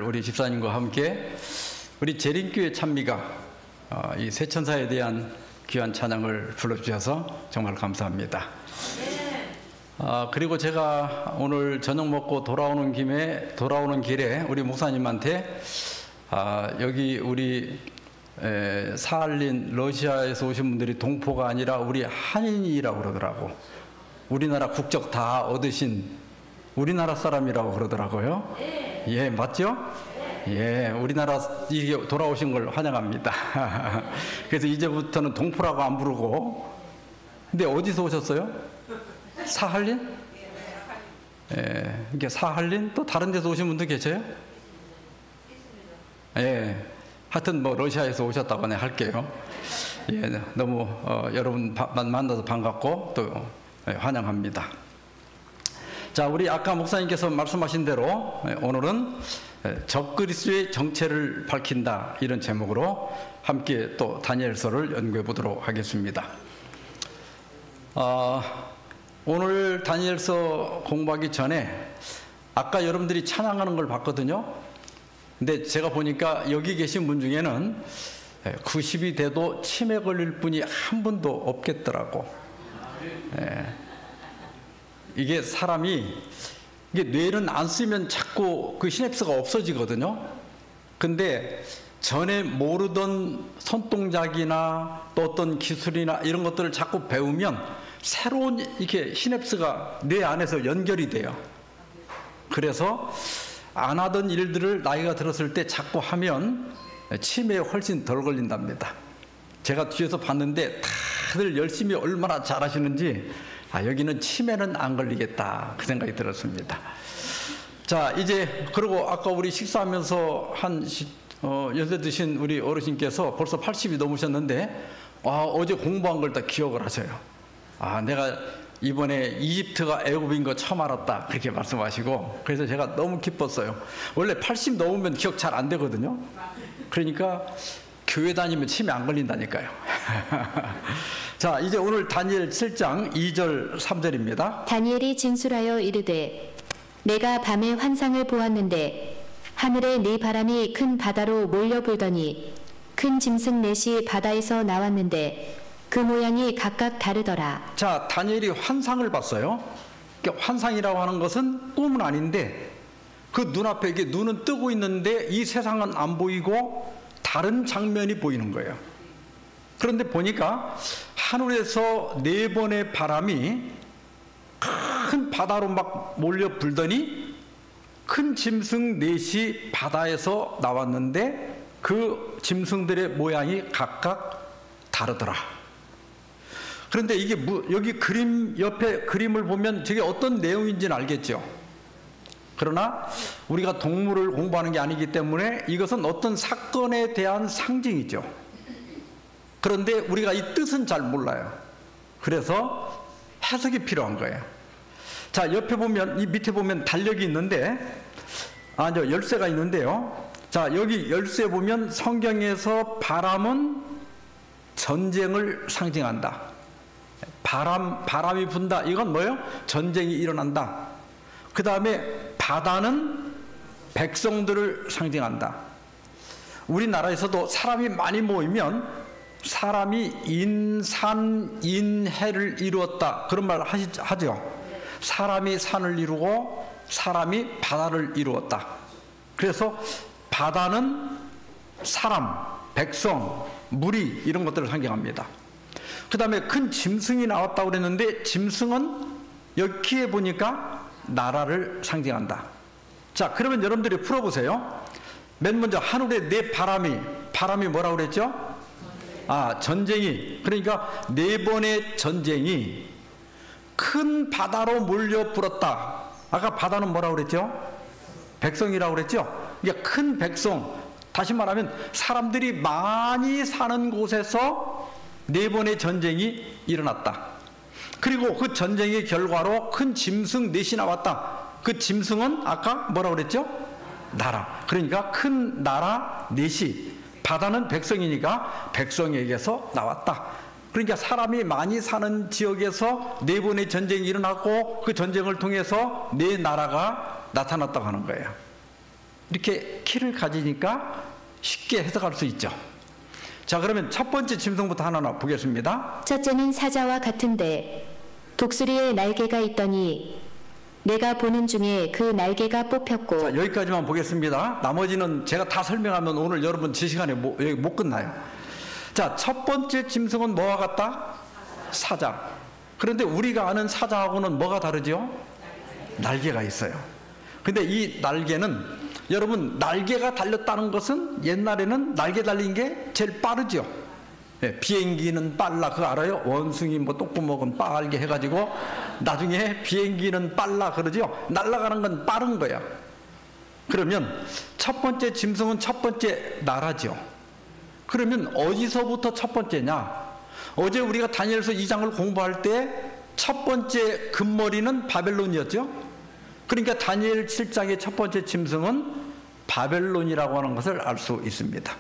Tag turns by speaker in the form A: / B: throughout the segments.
A: 우리 집사님과 함께 우리 재림교회 찬미가 이 새천사에 대한 귀한 찬양을 불러주셔서 정말 감사합니다. 그리고 제가 오늘 저녁 먹고 돌아오는 길에 우리 목사님한테 여기 우리 사할린 러시아에서 오신 분들이 동포가 아니라 우리 한인이라고 그러더라고. 우리나라 국적 다 얻으신 우리나라 사람이라고 그러더라고요. 예, 맞죠? 예, 우리나라 이게 돌아오신 걸 환영합니다. 그래서 이제부터는 동포라고 안 부르고. 근데 어디서 오셨어요? 사할린? 예, 이게 사할린? 또 다른 데서 오신 분도 계세요? 예, 하여튼 뭐 러시아에서 오셨다고 내 할게요. 예, 너무 여러분 만나서 반갑고 또 환영합니다. 자, 우리 아까 목사님께서 말씀하신 대로 오늘은 적그리스도의 정체를 밝힌다, 이런 제목으로 함께 또 다니엘서를 연구해 보도록 하겠습니다. 오늘 다니엘서 공부하기 전에 아까 여러분들이 찬양하는 걸 봤거든요. 근데 제가 보니까 여기 계신 분 중에는 90이 돼도 치매 걸릴 분이 한 분도 없겠더라고. 이게 사람이 뇌는 안 쓰면 자꾸 그 시냅스가 없어지거든요. 근데 전에 모르던 손동작이나 또 어떤 기술이나 이런 것들을 자꾸 배우면 새로운 이렇게 시냅스가 뇌 안에서 연결이 돼요. 그래서 안 하던 일들을 나이가 들었을 때 자꾸 하면 치매에 훨씬 덜 걸린답니다. 제가 뒤에서 봤는데 다들 열심히 얼마나 잘하시는지 여기는 치매는 안 걸리겠다, 그 생각이 들었습니다. 자, 이제 그리고 아까 우리 식사하면서 연세 드신 우리 어르신께서 벌써 80이 넘으셨는데 어제 공부한 걸 다 기억을 하셔요. 내가 이번에 이집트가 애굽인 거 처음 알았다, 그렇게 말씀하시고, 그래서 제가 너무 기뻤어요. 원래 80 넘으면 기억 잘 안 되거든요. 그러니까 교회 다니면 치매 안 걸린다니까요. 자, 이제 오늘 다니엘 7장 2절 3절입니다.
B: 다니엘이 진술하여 이르되 내가 밤에 환상을 보았는데 하늘에 네 바람이 큰 바다로 몰려 불더니 큰 짐승 넷이 바다에서 나왔는데 그 모양이 각각 다르더라.
A: 자, 다니엘이 환상을 봤어요. 그러니까 환상이라고 하는 것은 꿈은 아닌데 그 눈앞에 이게 눈은 뜨고 있는데 이 세상은 안 보이고 다른 장면이 보이는 거예요. 그런데 보니까 하늘에서 4번의 바람이 큰 바다로 막 몰려 불더니 큰 짐승 넷이 바다에서 나왔는데 그 짐승들의 모양이 각각 다르더라. 그런데 이게 여기 그림 옆에 그림을 보면 저게 어떤 내용인지는 알겠죠. 그러나 우리가 동물을 공부하는 게 아니기 때문에 이것은 어떤 사건에 대한 상징이죠. 그런데 우리가 이 뜻은 잘 몰라요. 그래서 해석이 필요한 거예요. 자, 옆에 보면, 이 밑에 보면 달력이 있는데, 열쇠가 있는데요. 자, 여기 열쇠 보면 성경에서 바람은 전쟁을 상징한다. 바람이 분다. 이건 뭐예요? 전쟁이 일어난다. 그 다음에 바다는 백성들을 상징한다. 우리나라에서도 사람이 많이 모이면 사람이 인산인해를 이루었다, 그런 말 하죠. 사람이 산을 이루고 사람이 바다를 이루었다. 그래서 바다는 사람, 백성, 무리, 이런 것들을 상징합니다. 그 다음에 큰 짐승이 나왔다고 그랬는데 짐승은 여기에 보니까 나라를 상징한다. 자, 그러면 여러분들이 풀어보세요. 맨 먼저 하늘에 네 바람이 뭐라고 그랬죠? 전쟁이, 그러니까 4번의 전쟁이 큰 바다로 몰려 불었다. 아까 바다는 뭐라고 그랬죠? 백성이라고 그랬죠? 그러니까 큰 백성, 다시 말하면 사람들이 많이 사는 곳에서 4번의 전쟁이 일어났다. 그리고 그 전쟁의 결과로 큰 짐승 넷이 나왔다. 그 짐승은 아까 뭐라고 그랬죠? 나라. 그러니까 큰 나라 넷이, 바다는 백성이니까 백성에게서 나왔다. 그러니까 사람이 많이 사는 지역에서 4번의 전쟁이 일어났고 그 전쟁을 통해서 4 나라가 나타났다고 하는 거예요. 이렇게 키를 가지니까 쉽게 해석할 수 있죠. 자, 그러면 첫 번째 짐승부터 하나하나 보겠습니다.
B: 첫째는 사자와 같은데 독수리에 날개가 있더니 내가 보는 중에 그 날개가 뽑혔고.
A: 자, 여기까지만 보겠습니다. 나머지는 제가 다 설명하면 오늘 여러분 제 시간에 여기 못 끝나요. 자, 첫 번째 짐승은 뭐와 같다? 사자. 그런데 우리가 아는 사자하고는 뭐가 다르죠? 날개가 있어요. 근데 이 날개는, 여러분, 날개가 달렸다는 것은 옛날에는 날개 달린 게 제일 빠르죠. 예, 비행기는 빨라, 그거 알아요? 원숭이 뭐 똥구멍은 빨게 해가지고 나중에 비행기는 빨라 그러죠. 날아가는 건 빠른 거야. 그러면 첫 번째 짐승은 첫 번째 나라죠. 그러면 어디서부터 첫 번째냐? 어제 우리가 다니엘서 2장을 공부할 때 첫 번째 금머리는 바벨론이었죠. 그러니까 다니엘 7장의 첫 번째 짐승은 바벨론이라고 하는 것을 알 수 있습니다.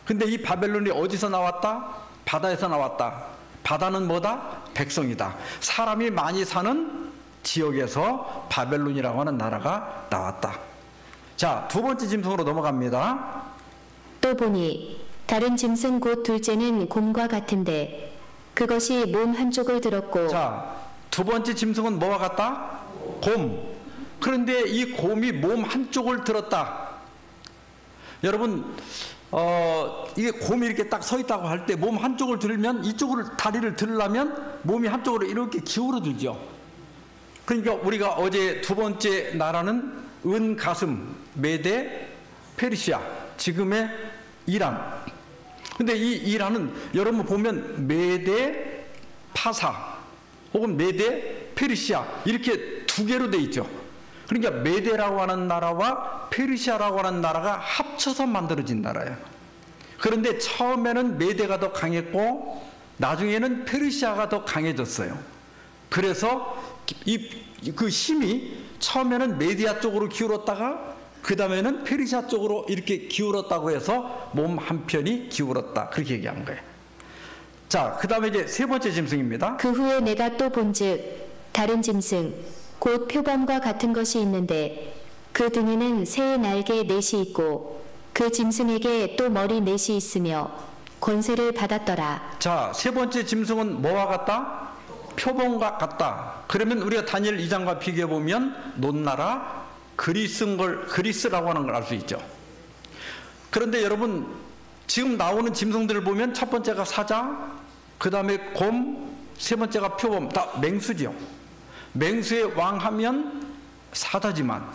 A: 근데 이 바벨론이 어디서 나왔다? 바다에서 나왔다. 바다는 뭐다? 백성이다. 사람이 많이 사는 지역에서 바벨론이라고 하는 나라가 나왔다. 자, 두 번째 짐승으로 넘어갑니다.
B: 또 보니 다른 짐승 곧 둘째는 곰과 같은데 그것이 몸 한쪽을 들었고.
A: 자, 두 번째 짐승은 뭐와 같다? 곰. 그런데 이 곰이 몸 한쪽을 들었다. 여러분, 이게 곰이 이렇게 딱 서 있다고 할 때 몸 한쪽을 들면, 이쪽으로 다리를 들려면 몸이 한쪽으로 이렇게 기울어들죠. 그러니까 우리가 어제 두 번째 나라는 은가슴, 메데, 페르시아, 지금의 이란. 근데 이 이란은 여러분 보면 메데, 파사 혹은 메데, 페르시아 이렇게 두 개로 돼 있죠. 그러니까 메데라고 하는 나라와 페르시아라고 하는 나라가 합쳐서 만들어진 나라예요. 그런데 처음에는 메데가 더 강했고 나중에는 페르시아가 더 강해졌어요. 그래서 그 힘이 처음에는 메디아 쪽으로 기울었다가 그 다음에는 페르시아 쪽으로 이렇게 기울었다고 해서 몸 한편이 기울었다, 그렇게 얘기한 거예요. 자, 그 다음에 이제 세 번째 짐승입니다.
B: 그 후에 내가 또 본즉 다른 짐승 곧 표범과 같은 것이 있는데 그 등에는 새의 날개 넷이 있고 그 짐승에게 또 머리 넷이 있으며 권세를 받았더라.
A: 자, 세 번째 짐승은 뭐와 같다? 표범과 같다. 그러면 우리가 다니엘 2장과 비교해 보면 논나라 그리스라고 하는 걸 알 수 있죠. 그런데 여러분, 지금 나오는 짐승들을 보면 첫 번째가 사자, 그 다음에 곰, 세 번째가 표범, 다 맹수죠. 맹수의 왕하면 사자지만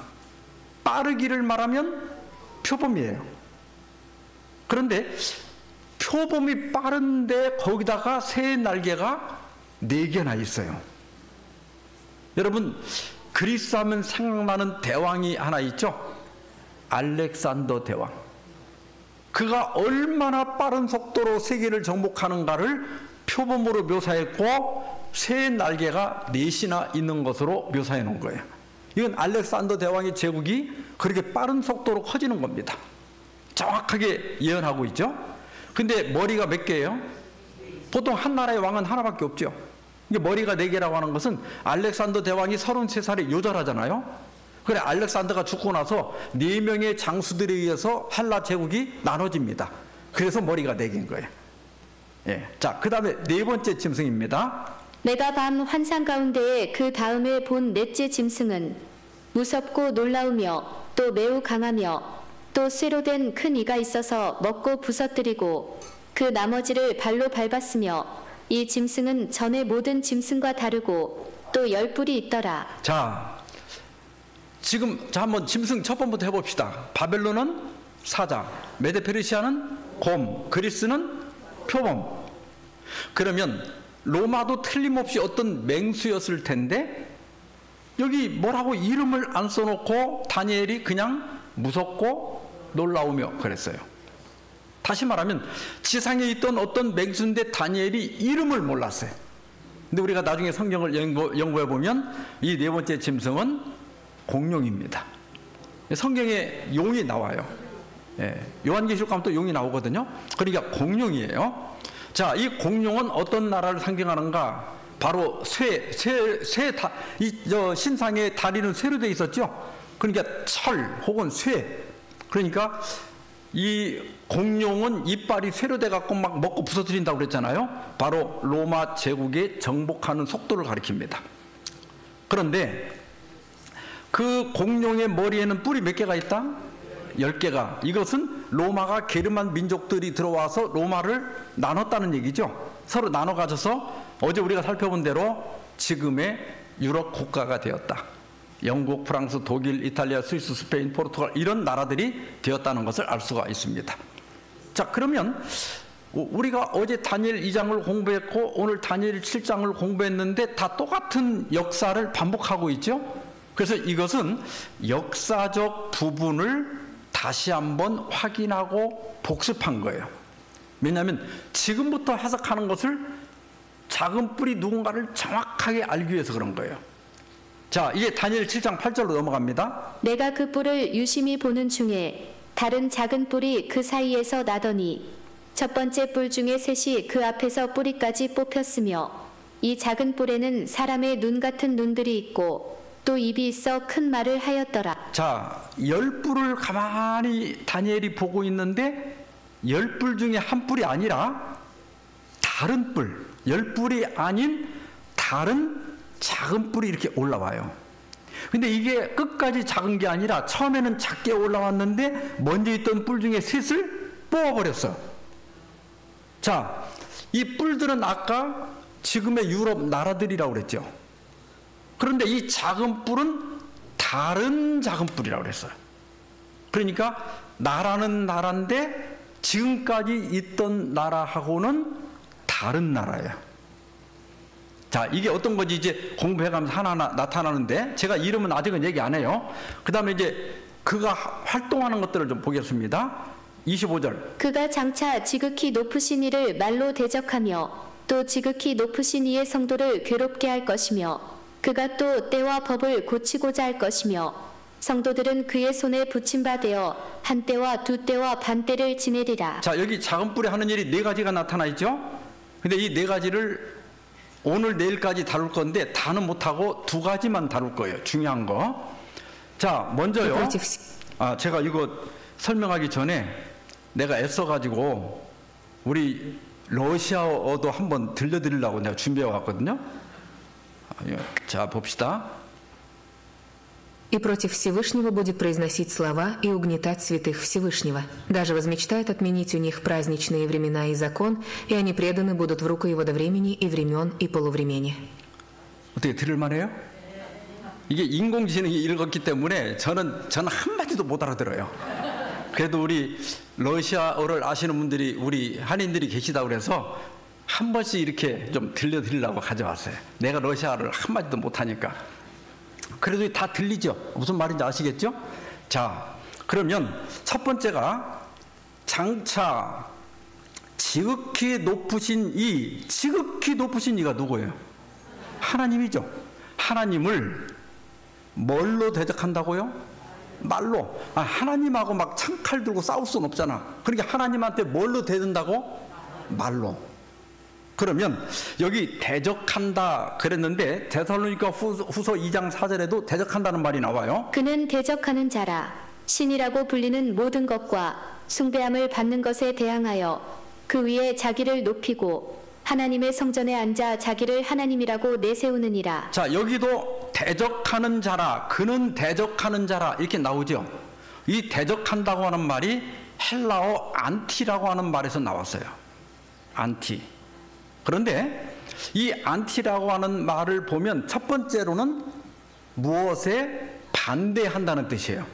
A: 빠르기를 말하면 표범이에요. 그런데 표범이 빠른데 거기다가 새의 날개가 4개나 있어요. 여러분, 그리스 하면 생각나는 대왕이 하나 있죠? 알렉산더 대왕. 그가 얼마나 빠른 속도로 세계를 정복하는가를 표범으로 묘사했고 새의 날개가 4이나 있는 것으로 묘사해 놓은 거예요. 이건 알렉산더 대왕의 제국이 그렇게 빠른 속도로 커지는 겁니다. 정확하게 예언하고 있죠. 근데 머리가 몇 개예요? 보통 한 나라의 왕은 하나밖에 없죠. 이게 머리가 4개라고 하는 것은 알렉산더 대왕이 33살에 요절하잖아요. 그래, 알렉산더가 죽고 나서 4명의 장수들에 의해서 헬라 제국이 나눠집니다. 그래서 머리가 4개인 거예요. 예. 자, 그 다음에 네 번째 짐승입니다.
B: 내가 밤 환상 가운데에 그 다음에 본 넷째 짐승은 무섭고 놀라우며 또 매우 강하며 또 쇠로 된 큰 이가 있어서 먹고 부서뜨리고 그 나머지를 발로 밟았으며 이 짐승은 전의 모든 짐승과 다르고 또 10뿔이 있더라.
A: 자, 지금 한번 짐승 첫 번부터 해봅시다. 바벨론은 사자, 메데 페르시아는 곰, 그리스는 표범. 그러면 로마도 틀림없이 어떤 맹수였을 텐데 여기 뭐라고 이름을 안 써놓고 다니엘이 그냥 무섭고 놀라우며 그랬어요. 다시 말하면 지상에 있던 어떤 맹수인데 다니엘이 이름을 몰랐어요. 근데 우리가 나중에 성경을 연구해 보면 이 네 번째 짐승은 공룡입니다. 성경에 용이 나와요. 예, 요한계시록 가면 또 용이 나오거든요. 그러니까 공룡이에요. 자, 이 공룡은 어떤 나라를 상징하는가? 바로 신상의 다리는 쇠로 되어 있었죠. 그러니까 철 혹은 쇠, 그러니까 이 공룡은 이빨이 쇠로돼 갖고 막 먹고 부서뜨린다고 그랬잖아요. 바로 로마 제국의 정복하는 속도를 가리킵니다. 그런데 그 공룡의 머리에는 뿔이 몇 개가 있다? 10개가. 이것은 로마가 게르만 민족들이 들어와서 로마를 나눴다는 얘기죠. 서로 나눠 가져서 어제 우리가 살펴본 대로 지금의 유럽 국가가 되었다. 영국, 프랑스, 독일, 이탈리아, 스위스, 스페인, 포르투갈 이런 나라들이 되었다는 것을 알 수가 있습니다. 자, 그러면 우리가 어제 다니엘 2장을 공부했고 오늘 다니엘 7장을 공부했는데 다 똑같은 역사를 반복하고 있죠. 그래서 이것은 역사적 부분을 다시 한번 확인하고 복습한 거예요. 왜냐하면 지금부터 해석하는 것을 작은 뿔이 누군가를 정확하게 알기 위해서 그런 거예요. 자, 이제 다니엘 7장 8절로 넘어갑니다.
B: 내가 그 뿔을 유심히 보는 중에 다른 작은 뿔이 그 사이에서 나더니 첫 번째 뿔 중에 셋이 그 앞에서 뿌리까지 뽑혔으며 이 작은 뿔에는 사람의 눈 같은 눈들이 있고 또 입이 있어 큰 말을 하였더라.
A: 자, 10뿔을 가만히 다니엘이 보고 있는데 10뿔 중에 한 뿔이 아니라 다른 뿔, 10뿔이 아닌 다른 작은 뿔이 이렇게 올라와요. 근데 이게 끝까지 작은 게 아니라 처음에는 작게 올라왔는데 먼저 있던 뿔 중에 셋을 뽑아버렸어. 자, 이 뿔들은 아까 지금의 유럽 나라들이라고 그랬죠. 그런데 이 작은 뿔은 다른 작은 뿔이라고 그랬어요. 그러니까 나라는 나라인데 지금까지 있던 나라하고는 다른 나라예요. 자, 이게 어떤 건지 이제 공부해가면서 하나하나 나타나는데 제가 이름은 아직은 얘기 안 해요. 그 다음에 이제 그가 활동하는 것들을 좀 보겠습니다. 25절.
B: 그가 장차 지극히 높으신 이를 말로 대적하며 또 지극히 높으신 이의 성도를 괴롭게 할 것이며 그가 또 때와 법을 고치고자 할 것이며 성도들은 그의 손에 붙임바 되어 한 때와 두 때와 반 때를 지내리라.
A: 자, 여기 작은 뿔에 하는 일이 네 가지가 나타나 있죠. 근데 이 네 가지를 오늘 내일까지 다룰 건데 다는 못하고 두 가지만 다룰 거예요. 중요한 거. 자, 먼저요. 제가 이거 설명하기 전에 내가 애써가지고 우리 러시아어도 한번 들려드리려고 내가 준비해 왔거든요. 자, 봅시다.
C: И против Всевышнего будет произносить слова и угнетать святых Всевышнего. Даже возмечтает отменить у них праздничные времена и закон, и они преданы будут в руку его до времени и времен и полувремени.
A: 어떻게 들을만해요? 이게 인공지능이 읽었기 때문에 저는 한마디도 못 알아들어요. 그래도 우리 러시아어를 아시는 분들이 우리 한인들이 계시다고 그래서 한 번씩 이렇게 좀 들려드리려고 가져왔어요. 내가 러시아어를 한마디도 못하니까. 그래도 다 들리죠? 무슨 말인지 아시겠죠? 자, 그러면 첫 번째가 장차 지극히 높으신 이가 누구예요? 하나님이죠. 하나님을 뭘로 대적한다고요? 말로. 하나님하고 막 창칼 들고 싸울 수는 없잖아. 그러니까 하나님한테 뭘로 대든다고? 말로. 그러면 여기 대적한다 그랬는데 데살로니가 후서 2장 4절에도 대적한다는 말이 나와요.
B: 그는 대적하는 자라. 신이라고 불리는 모든 것과 숭배함을 받는 것에 대항하여 그 위에 자기를 높이고 하나님의 성전에 앉아 자기를 하나님이라고 내세우느니라.
A: 자, 여기도 대적하는 자라, 그는 대적하는 자라 이렇게 나오죠. 이 대적한다고 하는 말이 헬라어 안티라고 하는 말에서 나왔어요. 안티. 그런데 이 안티라고 하는 말을 보면 첫 번째로는 무엇에 반대한다는 뜻이에요.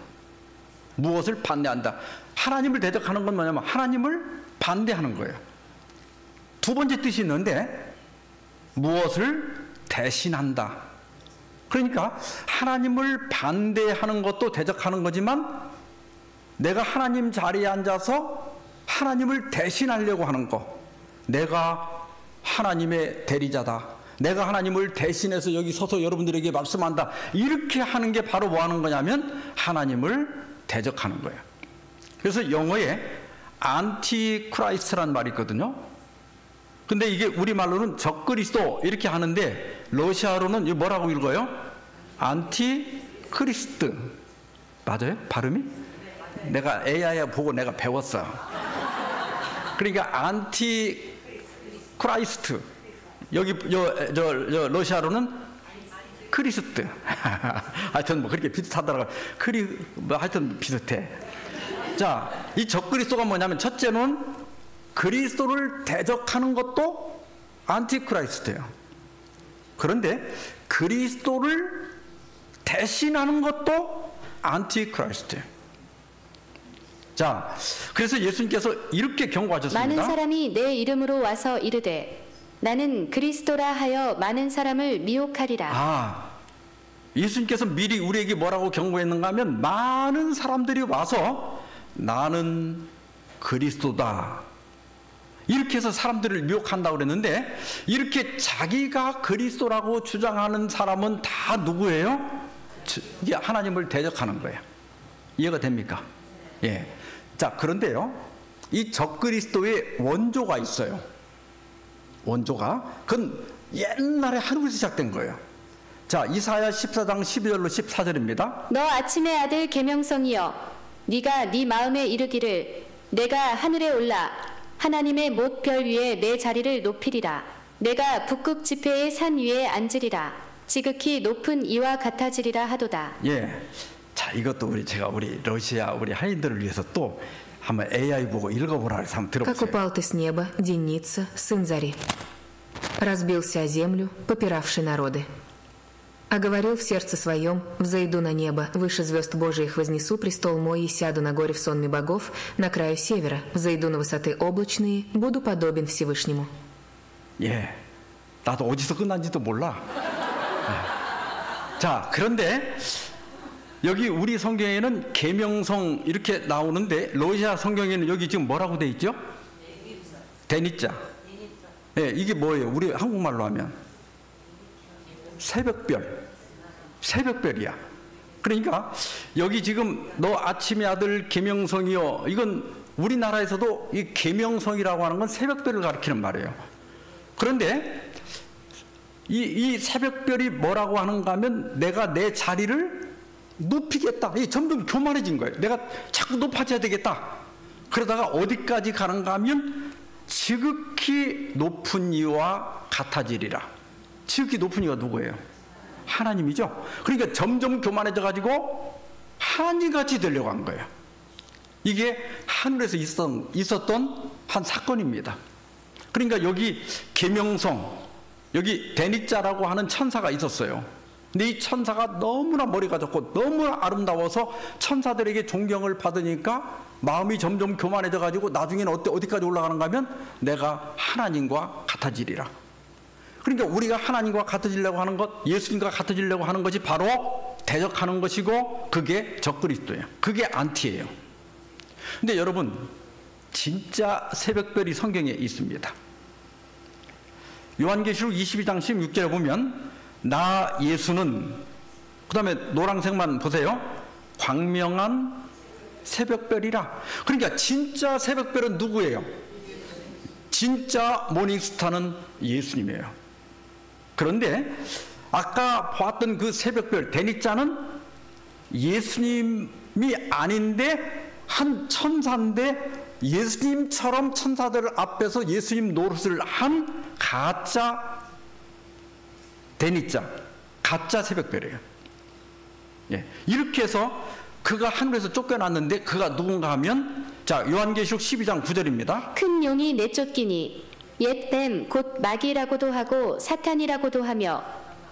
A: 무엇을 반대한다. 하나님을 대적하는 건 뭐냐면 하나님을 반대하는 거예요. 두 번째 뜻이 있는데 무엇을 대신한다. 그러니까 하나님을 반대하는 것도 대적하는 거지만 내가 하나님 자리에 앉아서 하나님을 대신하려고 하는 거. 내가 하나님의 대리자다. 내가 하나님을 대신해서 여기 서서 여러분들에게 말씀한다. 이렇게 하는 게 바로 뭐 하는 거냐면 하나님을 대적하는 거예요. 그래서 영어에 안티크라이스트라는 말이 있거든요. 근데 이게 우리말로는 적그리스도 이렇게 하는데 러시아로는 뭐라고 읽어요? 안티크리스트. 맞아요? 발음이? 내가 AI 보고 내가 배웠어. 그러니까 안티 크라이스트. 여기 저 러시아로는 크리스트. 하여튼 뭐 그렇게 비슷하더라고. 뭐 하여튼 비슷해. 자, 이 적그리스도가 뭐냐면 첫째는 그리스도를 대적하는 것도 안티크라이스트예요. 그런데 그리스도를 대신하는 것도 안티크라이스트예요. 자, 그래서 예수님께서 이렇게 경고하셨습니다.
B: 많은 사람이 내 이름으로 와서 이르되 나는 그리스도라 하여 많은 사람을 미혹하리라.
A: 예수님께서 미리 우리에게 뭐라고 경고했는가 하면 많은 사람들이 와서 나는 그리스도다 이렇게 해서 사람들을 미혹한다고 그랬는데, 이렇게 자기가 그리스도라고 주장하는 사람은 다 누구예요? 이게 하나님을 대적하는 거예요. 이해가 됩니까? 예. 자, 그런데요, 이 적그리스도의 원조가 있어요. 원조가. 그건 옛날에 하늘에서 시작된 거예요. 자, 이사야 14장 12절로 14절입니다.
B: 너 아침의 아들 계명성이여, 네가 네 마음에 이르기를 내가 하늘에 올라 하나님의 못별 위에 내 자리를 높이리라. 내가 북극 지폐의 산 위에 앉으리라. 지극히 높은 이와 같아지리라 하도다.
A: 예. 자, 이것도 제가 우리 러시아 우리 한인들을 위해서 또 한번 AI 보고 읽어보라 해서 한번
C: Как
A: 들어보세요.
C: упал ты с неба, Деница, сын зари. Разбился о землю, попиравший народы. А говорил в сердце своем: взойду на небо, выше звезд Божиих вознесу престол мой и сяду на горе в сонме богов, на краю севера, взойду на высоты облачные, буду подобен Всевышнему.
A: 예. 나도 어디서 끝난지도 몰라. 예. 자, 그런데 여기 우리 성경에는 계명성 이렇게 나오는데, 러시아 성경에는 여기 지금 뭐라고 돼 있죠? 데니자. 예, 이게 뭐예요? 우리 한국말로 하면 새벽별. 새벽별이야. 그러니까 여기 지금 너 아침의 아들 계명성이요, 이건 우리나라에서도 이 계명성이라고 하는 건 새벽별을 가리키는 말이에요. 그런데 이 새벽별이 뭐라고 하는가 하면 내가 내 자리를 높이겠다. 이게 점점 교만해진 거예요. 내가 자꾸 높아져야 되겠다. 그러다가 어디까지 가는가 하면 지극히 높은 이와 같아지리라. 지극히 높은 이가 누구예요? 하나님이죠. 그러니까 점점 교만해져 가지고 하나님같이 되려고 한 거예요. 이게 하늘에서 있었던 한 사건입니다. 그러니까 여기 계명성, 여기 데니자라고 하는 천사가 있었어요. 근데 이 천사가 너무나 머리가 좋고 너무나 아름다워서 천사들에게 존경을 받으니까 마음이 점점 교만해져 가지고 나중에는 어디까지 올라가는가 하면 내가 하나님과 같아지리라. 그러니까 우리가 하나님과 같아지려고 하는 것, 예수님과 같아지려고 하는 것이 바로 대적하는 것이고, 그게 적그리스도예요. 그게 안티예요. 근데 여러분, 진짜 새벽별이 성경에 있습니다. 요한계시록 22장 16절에 보면 나 예수는, 그 다음에 노란색만 보세요. 광명한 새벽별이라. 그러니까 진짜 새벽별은 누구예요? 진짜 모닝스타는 예수님이에요. 그런데 아까 봤던 그 새벽별 데니자는 예수님이 아닌데 한 천사인데, 예수님처럼 천사들 앞에서 예수님 노릇을 한 가짜 데니자, 가짜 새벽별이에요. 예, 이렇게 해서 그가 하늘에서 쫓겨났는데 그가 누군가 하면, 자, 요한계시록 12장 9절입니다.
B: 큰 용이 내쫓기니 옛 뱀 곧 마귀라고도 하고 사탄이라고도 하며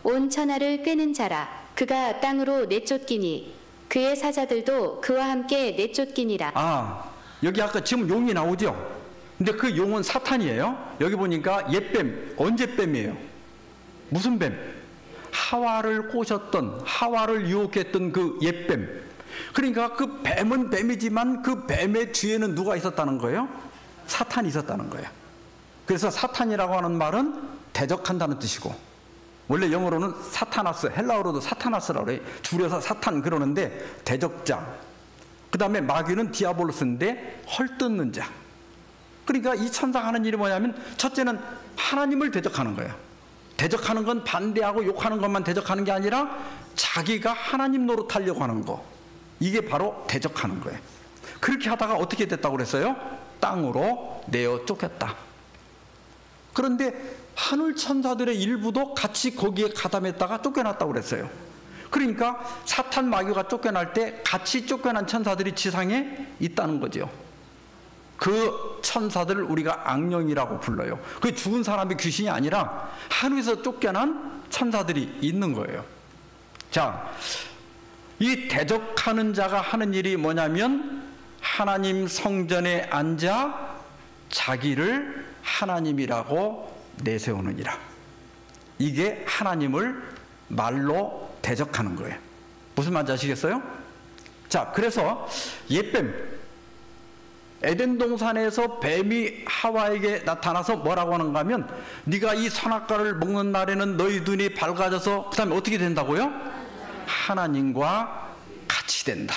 B: 온 천하를 꿰는 자라. 그가 땅으로 내쫓기니 그의 사자들도 그와 함께 내쫓기니라.
A: 여기 아까 지금 용이 나오죠? 근데 그 용은 사탄이에요. 여기 보니까 옛뱀, 언제 뱀이에요? 무슨 뱀? 하와를 꼬셨던, 하와를 유혹했던 그 옛뱀. 그러니까 그 뱀은 뱀이지만 그 뱀의 뒤에는 누가 있었다는 거예요? 사탄이 있었다는 거예요. 그래서 사탄이라고 하는 말은 대적한다는 뜻이고, 원래 영어로는 사타나스, 헬라어로도 사타나스라고 그래요. 줄여서 사탄 그러는데 대적자. 그 다음에 마귀는 디아볼로스인데 헐뜯는 자. 그러니까 이 천사가 하는 일이 뭐냐면, 첫째는 하나님을 대적하는 거예요. 대적하는 건 반대하고 욕하는 것만 대적하는 게 아니라 자기가 하나님 노릇하려고 하는 거. 이게 바로 대적하는 거예요. 그렇게 하다가 어떻게 됐다고 그랬어요? 땅으로 내어 쫓겼다. 그런데 하늘 천사들의 일부도 같이 거기에 가담했다가 쫓겨났다고 그랬어요. 그러니까 사탄 마귀가 쫓겨날 때 같이 쫓겨난 천사들이 지상에 있다는 거죠. 그 천사들을 우리가 악령이라고 불러요. 그 죽은 사람이 귀신이 아니라 하늘에서 쫓겨난 천사들이 있는 거예요. 자, 이 대적하는 자가 하는 일이 뭐냐면 하나님 성전에 앉아 자기를 하나님이라고 내세우느니라. 이게 하나님을 말로 대적하는 거예요. 무슨 말인지 아시겠어요? 자, 그래서 옛뱀, 에덴 동산에서 뱀이 하와에게 나타나서 뭐라고 하는가 하면 네가 이 선악과를 먹는 날에는 너희 눈이 밝아져서 그 다음에 어떻게 된다고요? 하나님과 같이 된다.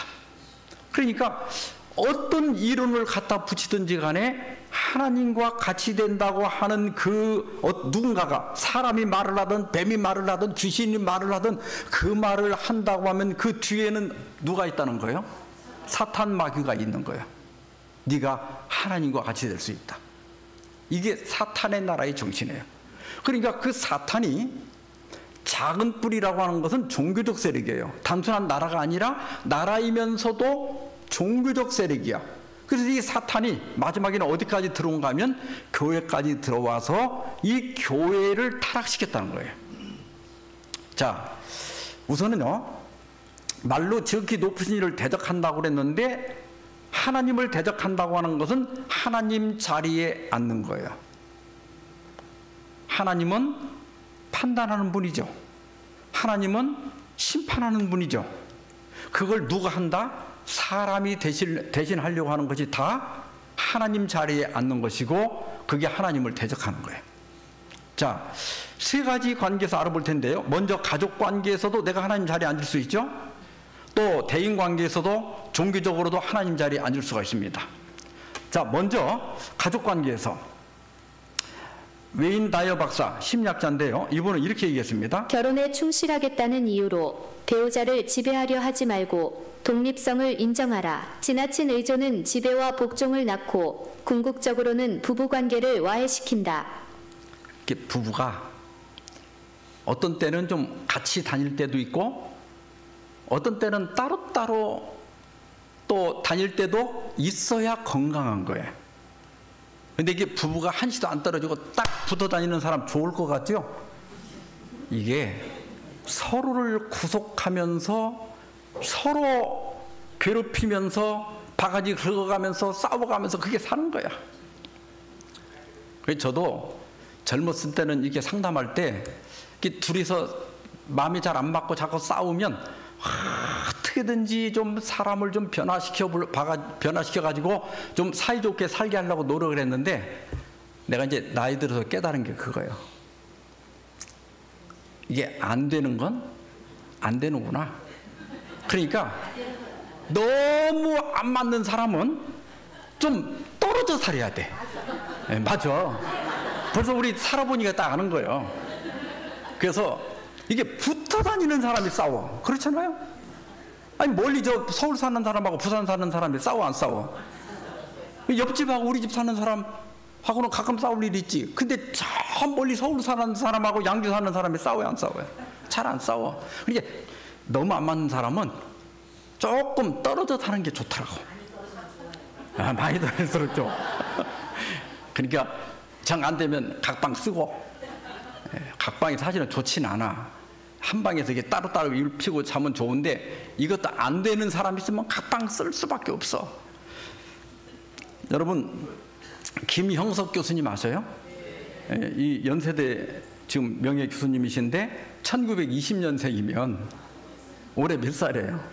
A: 그러니까 어떤 이론을 갖다 붙이든지 간에 하나님과 같이 된다고 하는 그 누군가가 사람이 말을 하든 뱀이 말을 하든 귀신이 말을 하든 그 말을 한다고 하면 그 뒤에는 누가 있다는 거예요? 사탄 마귀가 있는 거예요. 네가 하나님과 같이 될 수 있다. 이게 사탄의 나라의 정신이에요. 그러니까 그 사탄이 작은 뿔이라고 하는 것은 종교적 세력이에요. 단순한 나라가 아니라 나라이면서도 종교적 세력이야. 그래서 이 사탄이 마지막에는 어디까지 들어온가 하면 교회까지 들어와서 이 교회를 타락시켰다는 거예요. 자, 우선은요, 말로 지극히 높으신 이를 대적한다고 그랬는데 하나님을 대적한다고 하는 것은 하나님 자리에 앉는 거예요. 하나님은 판단하는 분이죠. 하나님은 심판하는 분이죠. 그걸 누가 한다? 사람이 대신하려고 하는 것이 다 하나님 자리에 앉는 것이고 그게 하나님을 대적하는 거예요. 자, 세 가지 관계에서 알아볼 텐데요. 먼저 가족 관계에서도 내가 하나님 자리에 앉을 수 있죠. 또 대인 관계에서도 종교적으로도 하나님 자리에 앉을 수가 있습니다. 자, 먼저 가족 관계에서 웨인 다이어 박사, 심리학자인데요. 이분은 이렇게 얘기했습니다.
B: 결혼에 충실하겠다는 이유로 배우자를 지배하려 하지 말고 독립성을 인정하라. 지나친 의존은 지배와 복종을 낳고 궁극적으로는 부부관계를 와해시킨다.
A: 부부가 어떤 때는 좀 같이 다닐 때도 있고 어떤 때는 따로따로 또 다닐 때도 있어야 건강한 거예요. 근데 이게 부부가 한시도 안 떨어지고 딱 붙어 다니는 사람 좋을 것 같죠? 이게 서로를 구속하면서 서로 괴롭히면서 바가지 긁어가면서 싸워가면서 그게 사는 거야. 그래서 저도 젊었을 때는 이렇게 상담할 때 이렇게 둘이서 마음이 잘 안 맞고 자꾸 싸우면 어떻게든지 좀 사람을 좀 변화시켜가지고 좀 사이좋게 살게 하려고 노력을 했는데 내가 이제 나이 들어서 깨달은 게 그거예요. 이게 안 되는 건 안 되는구나. 그러니까 너무 안 맞는 사람은 좀 떨어져 살아야 돼. 네, 맞아. 벌써 우리 살아보니까 딱 아는 거예요. 그래서 이게 붙어 다니는 사람이 싸워. 그렇잖아요? 아니 멀리 저 서울 사는 사람하고 부산 사는 사람이 싸워 안 싸워? 옆집하고 우리 집 사는 사람하고는 가끔 싸울 일이 있지. 근데 저 멀리 서울 사는 사람하고 양주 사는 사람이 싸워요 안 싸워요? 잘 안 싸워. 그러니까 너무 안 맞는 사람은 조금 떨어져 사는 게 좋더라고. 많이 떨어졌죠. 그러니까 정 안 되면 각방 쓰고, 각방이 사실은 좋진 않아. 한 방에서 이게 따로따로 일 피고 자면 좋은데 이것도 안 되는 사람 있으면 각방 쓸 수밖에 없어. 여러분, 김형석 교수님 아세요? 이 연세대 지금 명예 교수님이신데 1920년생이면 올해 몇 살이에요?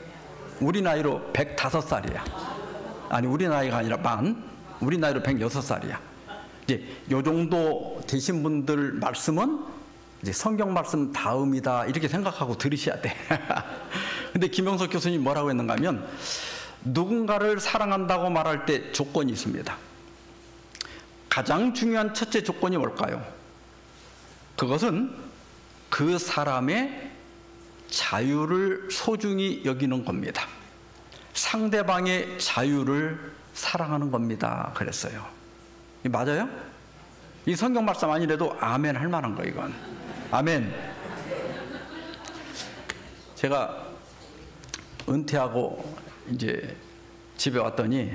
A: 우리 나이로 105살이야. 아니 우리 나이가 아니라 우리 나이로 106살이야. 이제 요 정도 되신 분들 말씀은 이제 성경 말씀 다음이다 이렇게 생각하고 들으셔야 돼. 근데 김영석 교수님 뭐라고 했는가 하면 누군가를 사랑한다고 말할 때 조건이 있습니다. 가장 중요한 첫째 조건이 뭘까요? 그것은 그 사람의 자유를 소중히 여기는 겁니다. 상대방의 자유를 사랑하는 겁니다. 그랬어요. 맞아요? 이 성경 말씀 아니래도 아멘 할 만한 거 이건. 아멘. 제가 은퇴하고 이제 집에 왔더니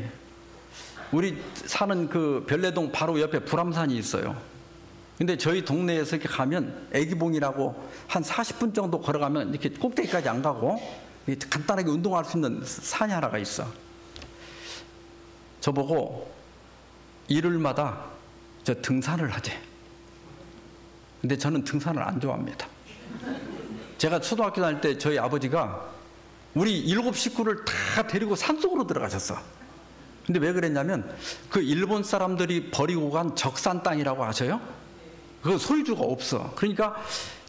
A: 우리 사는 그 별내동 바로 옆에 불암산이 있어요. 근데 저희 동네에서 이렇게 가면 애기봉이라고 한 40분 정도 걸어가면 이렇게 꼭대기까지 안 가고 간단하게 운동할 수 있는 산이 하나가 있어. 저보고 일요일마다 저 등산을 하재. 근데 저는 등산을 안 좋아합니다. 제가 초등학교 다닐 때 저희 아버지가 우리 7 식구를 다 데리고 산속으로 들어가셨어. 근데 왜 그랬냐면 그 일본 사람들이 버리고 간 적산 땅이라고 아셔요? 그 소유주가 없어. 그러니까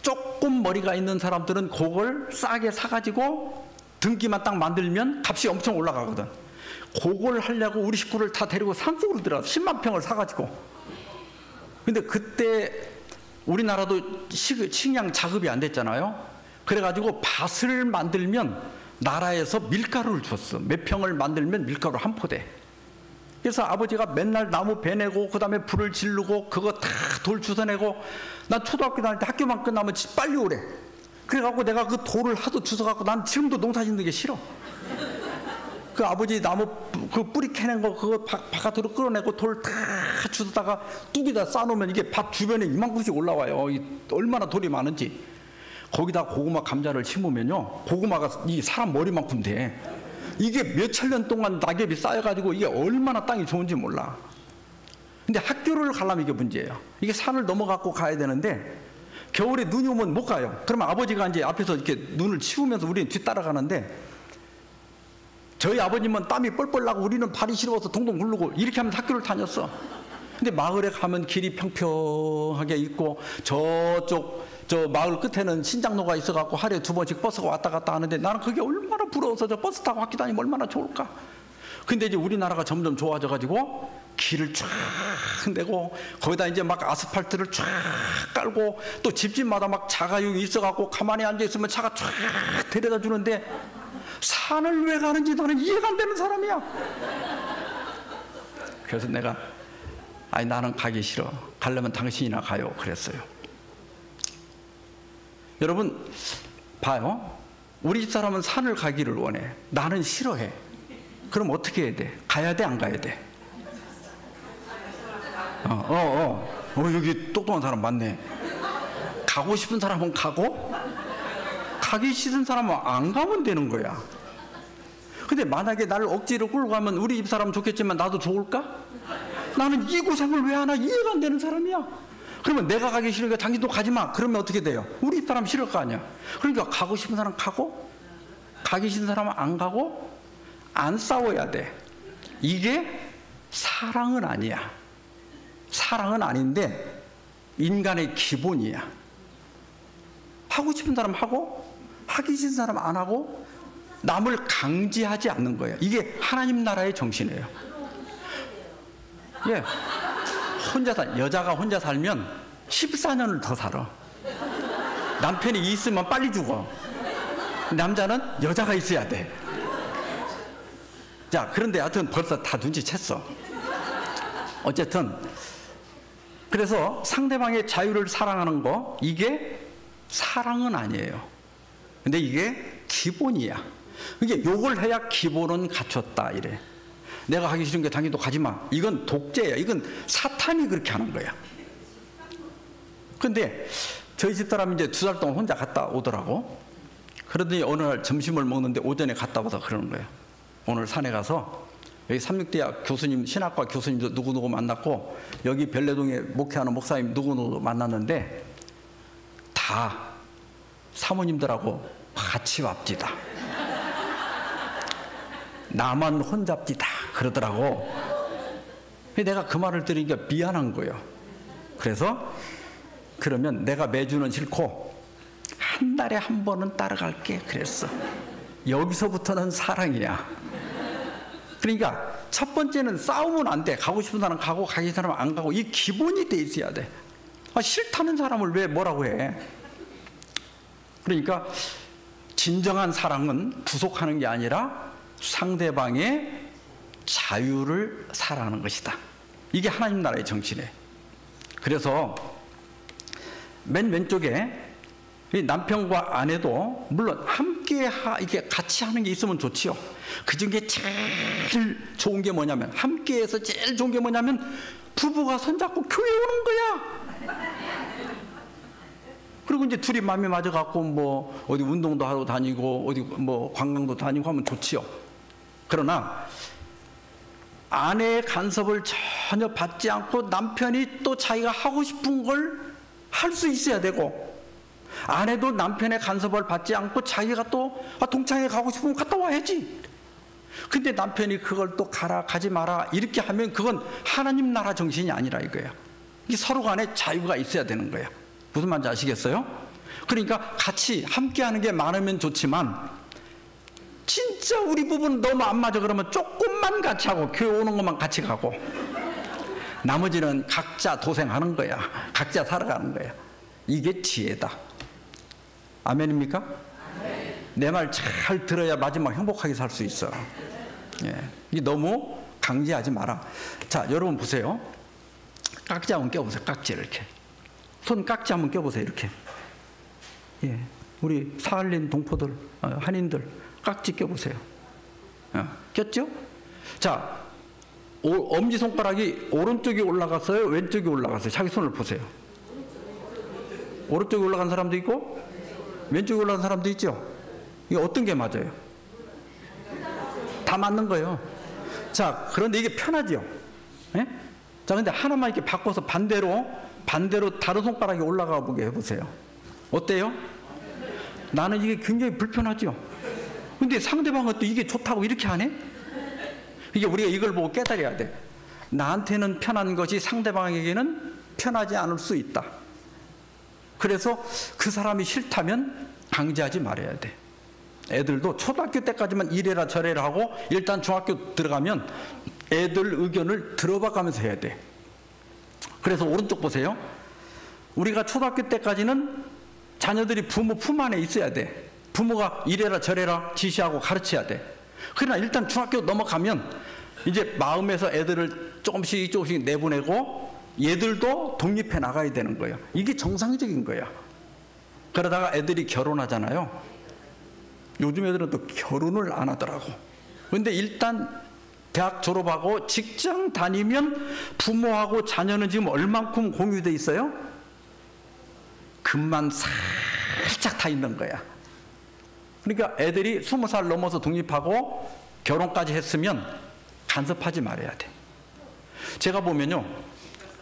A: 조금 머리가 있는 사람들은 그걸 싸게 사가지고 등기만 딱 만들면 값이 엄청 올라가거든. 그걸 하려고 우리 식구를 다 데리고 산속으로 들어가서 10만 평을 사가지고. 근데 그때 우리나라도 식량 자급이 안 됐잖아요. 그래가지고 밭을 만들면 나라에서 밀가루를 줬어. 몇 평을 만들면 밀가루 한 포대. 그래서 아버지가 맨날 나무 베내고 그 다음에 불을 지르고 그거 다 돌 주워내고, 난 초등학교 다닐 때 학교만 끝나면 빨리 오래. 그래갖고 내가 그 돌을 하도 주워갖고 난 지금도 농사 짓는 게 싫어. 그 아버지 나무 그 뿌리 캐낸 거 그거 바깥으로 끌어내고 돌 다 주워다가 뚝에다 쌓아놓으면 이게 밭 주변에 이만큼씩 올라와요. 얼마나 돌이 많은지. 거기다 고구마 감자를 심으면요, 고구마가 이 사람 머리만큼 돼. 이게 몇천 년 동안 낙엽이 쌓여가지고 이게 얼마나 땅이 좋은지 몰라. 근데 학교를 가려면 이게 문제예요. 이게 산을 넘어갖고 가야 되는데 겨울에 눈이 오면 못 가요. 그러면 아버지가 이제 앞에서 이렇게 눈을 치우면서 우리는 뒤따라가는데, 저희 아버님은 땀이 뻘뻘 나고 우리는 발이 시려워서 동동 굴르고 이렇게 하면서 학교를 다녔어. 근데 마을에 가면 길이 평평하게 있고 저쪽 저 마을 끝에는 신장로가 있어갖고 하루에 2번씩 버스가 왔다 갔다 하는데 나는 그게 얼마나 부러워서 저 버스 타고 학교 다니면 얼마나 좋을까. 근데 이제 우리나라가 점점 좋아져가지고 길을 쫙 내고 거기다 이제 막 아스팔트를 쫙 깔고 또 집집마다 막 자가용이 있어갖고 가만히 앉아있으면 차가 쫙 데려다 주는데 산을 왜 가는지 나는 이해가 안 되는 사람이야. 그래서 내가 아니 나는 가기 싫어. 가려면 당신이나 가요. 그랬어요. 여러분 봐요. 우리 집사람은 산을 가기를 원해. 나는 싫어해. 그럼 어떻게 해야 돼? 가야 돼? 안 가야 돼? 여기 똑똑한 사람 많네. 가고 싶은 사람은 가고 가기 싫은 사람은 안 가면 되는 거야. 근데 만약에 나를 억지로 끌고 가면 우리 집사람은 좋겠지만 나도 좋을까? 나는 이 고생을 왜 하나 이해가 안 되는 사람이야. 그러면 내가 가기 싫으니까 당신도 가지 마. 그러면 어떻게 돼요? 우리 집사람 싫을 거 아니야. 그러니까 가고 싶은 사람 가고 가기 싫은 사람은 안 가고 안 싸워야 돼. 이게 사랑은 아니야. 사랑은 아닌데 인간의 기본이야. 하고 싶은 사람 하고 하기 싫은 사람 안 하고 남을 강제하지 않는 거예요. 이게 하나님 나라의 정신이에요. 예, 여자가 혼자 살면 14년을 더 살아. 남편이 있으면 빨리 죽어. 남자는 여자가 있어야 돼. 자, 그런데 하여튼 벌써 다 눈치챘어. 어쨌든 그래서 상대방의 자유를 사랑하는 거, 이게 사랑은 아니에요. 근데 이게 기본이야. 이게 요걸 해야 기본은 갖췄다 이래. 내가 하기 싫은 게 당신도 가지 마. 이건 독재야. 이건 사탄이 그렇게 하는 거야. 근데 저희 집사람이 이제 2달 동안 혼자 갔다 오더라고. 그러더니 어느 날 점심을 먹는데 오전에 갔다 와서 그러는 거예요. 오늘 산에 가서 여기 삼육대학 교수님, 신학과 교수님도 누구누구 만났고 여기 별내동에 목회하는 목사님 누구누구 만났는데 다 사모님들하고 같이 왑디다. 나만 혼잡디다 그러더라고. 내가 그 말을 들으니까 미안한 거예요. 그래서 그러면 내가 매주는 싫고 한 달에 한 번은 따라갈게 그랬어. 여기서부터는 사랑이야. 그러니까 첫 번째는 싸우면 안 돼. 가고 싶은 사람 가고 가기 싫은 사람 안 가고, 이 기본이 돼 있어야 돼. 싫다는 사람을 왜 뭐라고 해. 그러니까 진정한 사랑은 구속하는 게 아니라 상대방의 자유를 사랑하는 것이다. 이게 하나님 나라의 정신이에요. 그래서 맨 왼쪽에 이 남편과 아내도 물론 함께 이게 같이 하는 게 있으면 좋지요. 그 중에 제일 좋은 게 뭐냐면, 함께해서 제일 좋은 게 뭐냐면 부부가 손잡고 교회 오는 거야. 그리고 이제 둘이 마음이 맞아갖고 뭐 어디 운동도 하러 다니고 어디 뭐 관광도 다니고 하면 좋지요. 그러나 아내의 간섭을 전혀 받지 않고 남편이 또 자기가 하고 싶은 걸 할 수 있어야 되고, 아내도 남편의 간섭을 받지 않고 자기가 또 동창회 가고 싶으면 갔다 와야지. 근데 남편이 그걸 또 가지 마라 이렇게 하면 그건 하나님 나라 정신이 아니라 이거야. 이 서로 간에 자유가 있어야 되는 거야. 무슨 말인지 아시겠어요? 그러니까 같이 함께하는 게 많으면 좋지만, 진짜 우리 부부는 너무 안 맞아 그러면 조금만 같이 하고 교회 오는 것만 같이 가고, 나머지는 각자 도생하는 거야. 각자 살아가는 거야. 이게 지혜다. 아멘입니까? 내 말 잘 들어야 마지막 행복하게 살 수 있어. 예. 이게 너무 강제하지 마라. 자, 여러분 보세요. 깍지 한번 껴보세요. 깍지를 이렇게. 손 깍지 한번 껴보세요. 이렇게. 예. 우리 사할린 동포들, 한인들 깍지 껴보세요. 꼈죠? 자, 엄지손가락이 오른쪽이 올라갔어요? 왼쪽이 올라갔어요? 자기 손을 보세요. 오른쪽에 올라간 사람도 있고 왼쪽에 올라간 사람도 있죠? 이게 어떤 게 맞아요? 다 맞는 거예요. 자, 그런데 이게 편하죠? 예? 자, 근데 하나만 이렇게 바꿔서 반대로 다른 손가락이 올라가 보게 해보세요. 어때요? 나는 이게 굉장히 불편하죠? 근데 상대방은 또 이게 좋다고 이렇게 하네? 이게 우리가 이걸 보고 깨달아야 돼. 나한테는 편한 것이 상대방에게는 편하지 않을 수 있다. 그래서 그 사람이 싫다면 강제하지 말아야 돼. 애들도 초등학교 때까지만 이래라 저래라 하고, 일단 중학교 들어가면 애들 의견을 들어봐 가면서 해야 돼. 그래서 오른쪽 보세요. 우리가 초등학교 때까지는 자녀들이 부모 품 안에 있어야 돼. 부모가 이래라 저래라 지시하고 가르쳐야 돼. 그러나 일단 중학교 넘어가면 이제 마음에서 애들을 조금씩 내보내고 얘들도 독립해 나가야 되는 거예요. 이게 정상적인 거야. 그러다가 애들이 결혼하잖아요. 요즘 애들은 또 결혼을 안 하더라고. 근데 일단 대학 졸업하고 직장 다니면 부모하고 자녀는 지금 얼만큼 공유돼 있어요? 금만 살짝 타 있는 거야. 그러니까 애들이 20살 넘어서 독립하고 결혼까지 했으면 간섭하지 말아야 돼. 제가 보면요,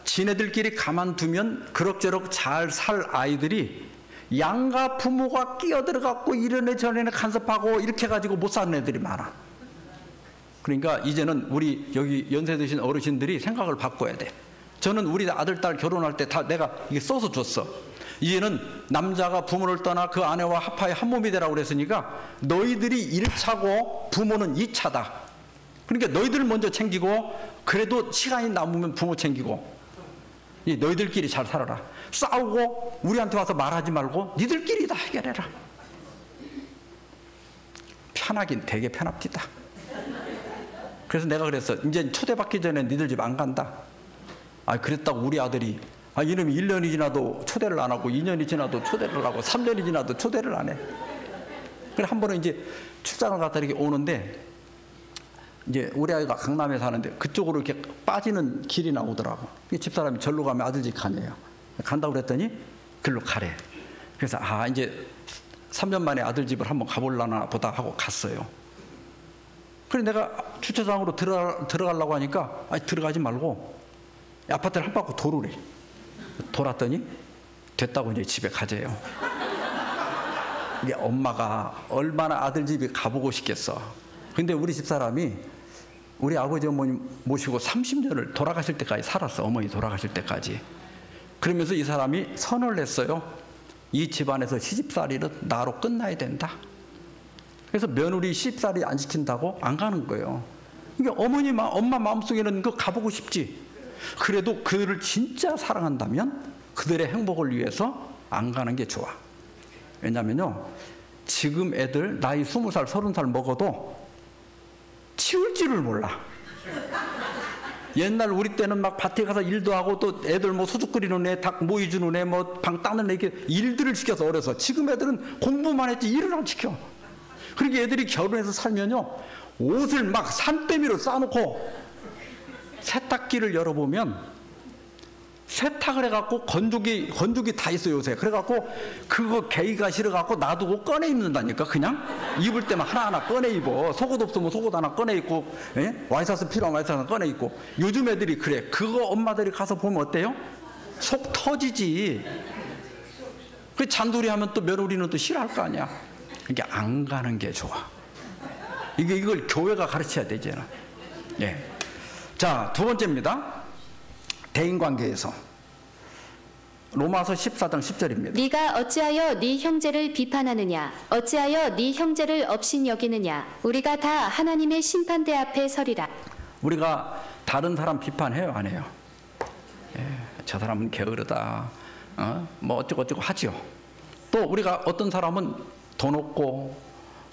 A: 지네들끼리 가만두면 그럭저럭 잘 살 아이들이 양가 부모가 끼어들어갖고 이런 애 저런 애 간섭하고 이렇게 해가지고 못 사는 애들이 많아. 그러니까 이제는 우리 여기 연세 드신 어르신들이 생각을 바꿔야 돼. 저는 우리 아들 딸 결혼할 때 다 내가 이게 써서 줬어. 이제는 남자가 부모를 떠나 그 아내와 합하여 한 몸이 되라고 그랬으니까 너희들이 1차고 부모는 2차다. 그러니까 너희들 먼저 챙기고, 그래도 시간이 남으면 부모 챙기고, 너희들끼리 잘 살아라. 싸우고 우리한테 와서 말하지 말고 니들끼리 다 해결해라. 편하긴 되게 편합디다. 그래서 내가 그랬어. 이제 초대받기 전에 니들 집 안 간다. 그랬다고 우리 아들이 이놈이 1년이 지나도 초대를 안 하고 2년이 지나도 초대를 하고 3년이 지나도 초대를 안 해. 그래 한 번은 이제 출장을 갔다 이렇게 오는데, 이제 우리 아이가 강남에 사는데 그쪽으로 이렇게 빠지는 길이 나오더라고. 집사람이 절로 가면 아들 집 가네요. 간다고 그랬더니 글로 가래. 그래서 이제 3년 만에 아들 집을 한번 가볼라나 보다 하고 갔어요. 그래 내가 주차장으로 들어가려고 하니까 들어가지 말고 아파트를 한 바퀴 도르래. 돌았더니 됐다고 이제 집에 가재요. 이게 엄마가 얼마나 아들 집에 가보고 싶겠어. 근데 우리 집사람이 우리 아버지 어머니 모시고 30년을 돌아가실 때까지 살았어. 어머니 돌아가실 때까지. 그러면서 이 사람이 선언을 했어요. 이 집안에서 시집살이는 나로 끝나야 된다. 그래서 며느리 시집살이 안 시킨다고 안 가는 거예요. 이게 엄마 마음속에는 그거 가보고 싶지. 그래도 그들을 진짜 사랑한다면 그들의 행복을 위해서 안 가는 게 좋아. 왜냐면요, 지금 애들 나이 20살, 30살 먹어도 치울 줄을 몰라. 옛날 우리 때는 막 밭에 가서 일도 하고 또 애들 뭐 소주 끓이는 애, 닭 모이 주는 애, 뭐 방 닦는 애, 이렇게 일들을 시켜서 어려서. 지금 애들은 공부만 했지 일을 안 시켜. 그러니까 애들이 결혼해서 살면요, 옷을 막 산더미로 싸놓고 세탁기를 열어보면 세탁을 해갖고 건조기 다 있어요 요새. 그래갖고 그거 개의가 싫어갖고 놔두고 꺼내 입는다니까. 그냥 입을 때만 하나하나 꺼내 입어. 속옷 없으면 속옷 하나 꺼내 입고, 와이셔츠 필요하면 와이셔츠 하나 꺼내 입고. 요즘 애들이 그래. 그거 엄마들이 가서 보면 어때요? 속 터지지. 그 잔소리 하면 또 며느리는 또 싫어할 거 아니야. 그러니까 안 가는 게 좋아. 이걸 교회가 가르쳐야 되잖아. 예. 자, 두 번째입니다. 대인관계에서 로마서 14장 10절입니다.
B: 네가 어찌하여 네 형제를 비판하느냐? 어찌하여 네 형제를 업신여기느냐? 우리가 다 하나님의 심판대 앞에 서리라.
A: 우리가 다른 사람 비판해요, 안 해요? 예, 저 사람은 게으르다, 뭐 어쩌고 하지요. 또 우리가 어떤 사람은 돈 없고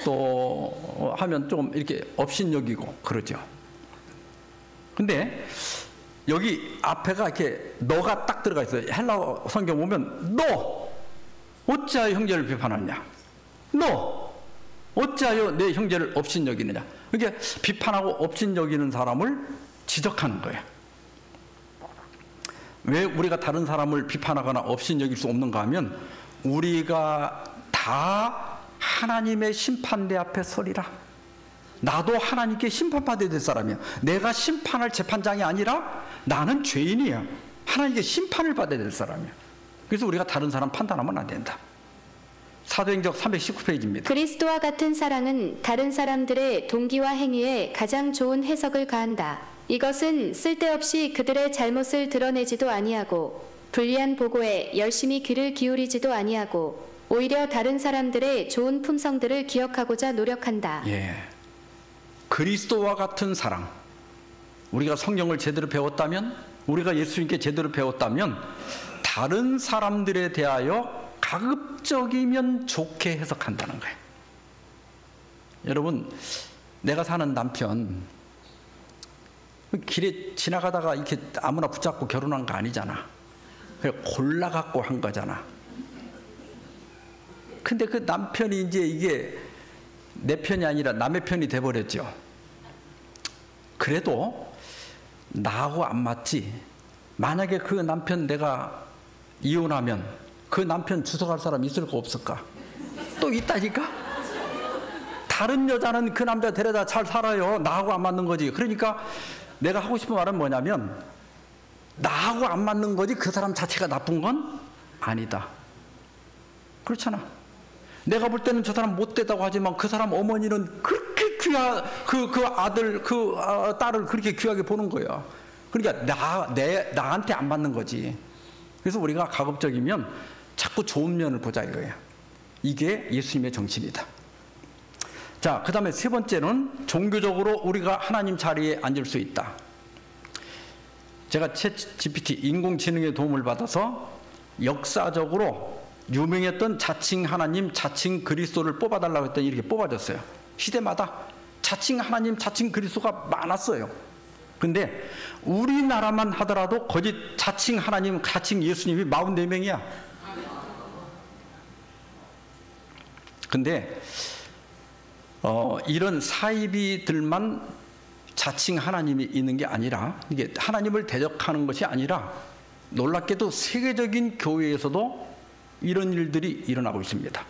A: 또 하면 좀 이렇게 업신여기고 그러죠. 근데 여기 앞에가 이렇게 너가 딱 들어가 있어요. 헬라어 성경 보면 너 어찌하여 형제를 비판하느냐? 너 어찌하여 내 형제를 업신여기느냐? 이게 비판하고 업신여기는 사람을 지적하는 거예요. 왜 우리가 다른 사람을 비판하거나 업신여길 수 없는가 하면 우리가 다 하나님의 심판대 앞에 서리라. 나도 하나님께 심판받아야 될 사람이야. 내가 심판할 재판장이 아니라 나는 죄인이야. 하나님께 심판을 받아야 될 사람이야. 그래서 우리가 다른 사람 판단하면 안 된다. 사도행전 319페이지입니다.
B: 그리스도와 같은 사랑은 다른 사람들의 동기와 행위에 가장 좋은 해석을 가한다. 이것은 쓸데없이 그들의 잘못을 드러내지도 아니하고 불리한 보고에 열심히 귀를 기울이지도 아니하고 오히려 다른 사람들의 좋은 품성들을 기억하고자 노력한다.
A: 예. 그리스도와 같은 사랑. 우리가 성경을 제대로 배웠다면, 우리가 예수님께 제대로 배웠다면 다른 사람들에 대하여 가급적이면 좋게 해석한다는 거예요. 여러분, 내가 사는 남편 길에 지나가다가 이렇게 아무나 붙잡고 결혼한 거 아니잖아. 그냥 골라갖고 한 거잖아. 근데 그 남편이 이제 이게 내 편이 아니라 남의 편이 돼버렸죠. 그래도 나하고 안 맞지. 만약에 그 남편 내가 이혼하면 그 남편 주워갈 사람 있을까 없을까? 또 있다니까? 다른 여자는 그 남자 데려다 잘 살아요. 나하고 안 맞는 거지. 그러니까 내가 하고 싶은 말은 뭐냐면 나하고 안 맞는 거지 그 사람 자체가 나쁜 건 아니다. 그렇잖아. 내가 볼 때는 저 사람 못되다고 하지만 그 사람 어머니는 그렇게 그 아들, 딸을 그렇게 귀하게 보는 거야. 그러니까 나한테 안 맞는 거지. 그래서 우리가 가급적이면 자꾸 좋은 면을 보자 이거야. 이게 예수님의 정신이다. 자, 그 다음에 세 번째는 종교적으로 우리가 하나님 자리에 앉을 수 있다. 제가 챗GPT 인공지능의 도움을 받아서 역사적으로 유명했던 자칭 하나님, 자칭 그리스도를 뽑아달라고 했더니 이렇게 뽑아졌어요. 시대마다 자칭 하나님, 자칭 그리스도가 많았어요. 근데 우리나라만 하더라도 거짓 자칭 하나님, 자칭 예수님이 44명이야. 근데 이런 사이비들만 자칭 하나님이 있는 게 아니라, 이게 하나님을 대적하는 것이 아니라 놀랍게도 세계적인 교회에서도 이런 일들이 일어나고 있습니다.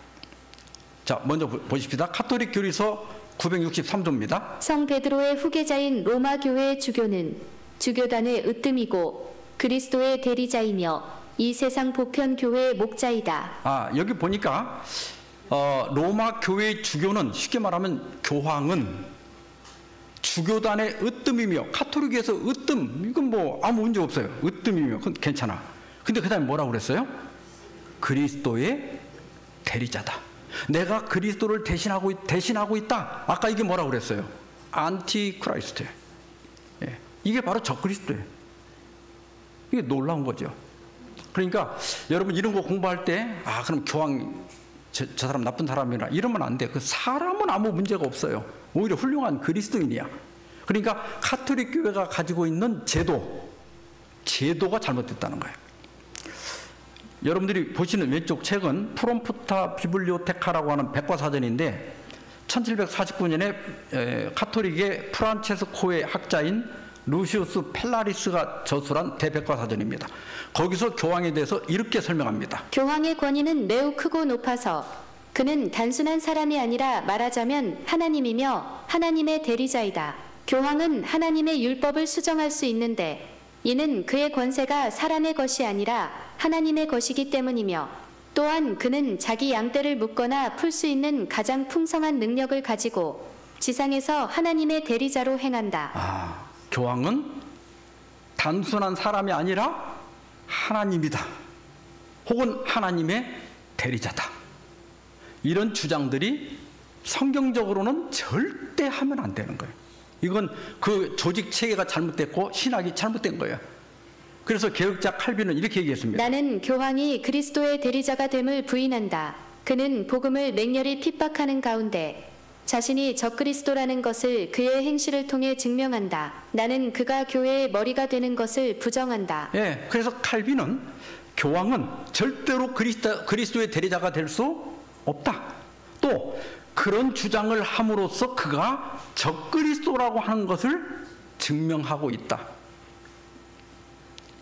A: 자, 먼저 보십시다. 가톨릭 교리서 963조입니다.
B: 성 베드로의 후계자인 로마 교회의 주교는 주교단의 으뜸이고 그리스도의 대리자이며 이 세상 보편 교회의 목자이다.
A: 여기 보니까 로마 교회의 주교는, 쉽게 말하면 교황은 주교단의 으뜸이며, 가톨릭에서 으뜸, 이건 뭐 아무 문제 없어요. 으뜸이며, 그건 괜찮아. 근데 그 다음에 뭐라고 그랬어요? 그리스도의 대리자다. 내가 그리스도를 대신하고 있다. 아까 이게 뭐라고 그랬어요? 안티크라이스트. 예. 이게 바로 적그리스도예요. 이게 놀라운 거죠. 그러니까 여러분 이런 거 공부할 때 그럼 교황 저 사람 나쁜 사람이라 이러면 안 돼. 그 사람은 아무 문제가 없어요. 오히려 훌륭한 그리스도인이야. 그러니까 가톨릭 교회가 가지고 있는 제도가 잘못됐다는 거예요. 여러분들이 보시는 왼쪽 책은 프롬프타 비블리오테카라고 하는 백과사전인데 1749년에 가톨릭의 프란체스코의 학자인 루시우스 펠라리스가 저술한 대백과사전입니다. 거기서 교황에 대해서 이렇게 설명합니다.
B: 교황의 권위는 매우 크고 높아서 그는 단순한 사람이 아니라 말하자면 하나님이며 하나님의 대리자이다. 교황은 하나님의 율법을 수정할 수 있는데 이는 그의 권세가 사람의 것이 아니라 하나님의 것이기 때문이며 또한 그는 자기 양떼를 묶거나 풀 수 있는 가장 풍성한 능력을 가지고 지상에서 하나님의 대리자로 행한다.
A: 교황은 단순한 사람이 아니라 하나님이다. 혹은 하나님의 대리자다. 이런 주장들이 성경적으로는 절대 하면 안 되는 거예요. 이건 그 조직 체계가 잘못됐고 신학이 잘못된 거예요. 그래서 개혁자 칼빈은 이렇게 얘기했습니다.
B: 나는 교황이 그리스도의 대리자가 됨을 부인한다. 그는 복음을 맹렬히 핍박하는 가운데 자신이 적그리스도라는 것을 그의 행실을 통해 증명한다. 나는 그가 교회의 머리가 되는 것을 부정한다.
A: 예, 그래서 칼빈은 교황은 절대로 그리스도의 대리자가 될 수 없다. 또 그런 주장을 함으로써 그가 적그리스도라고 하는 것을 증명하고 있다.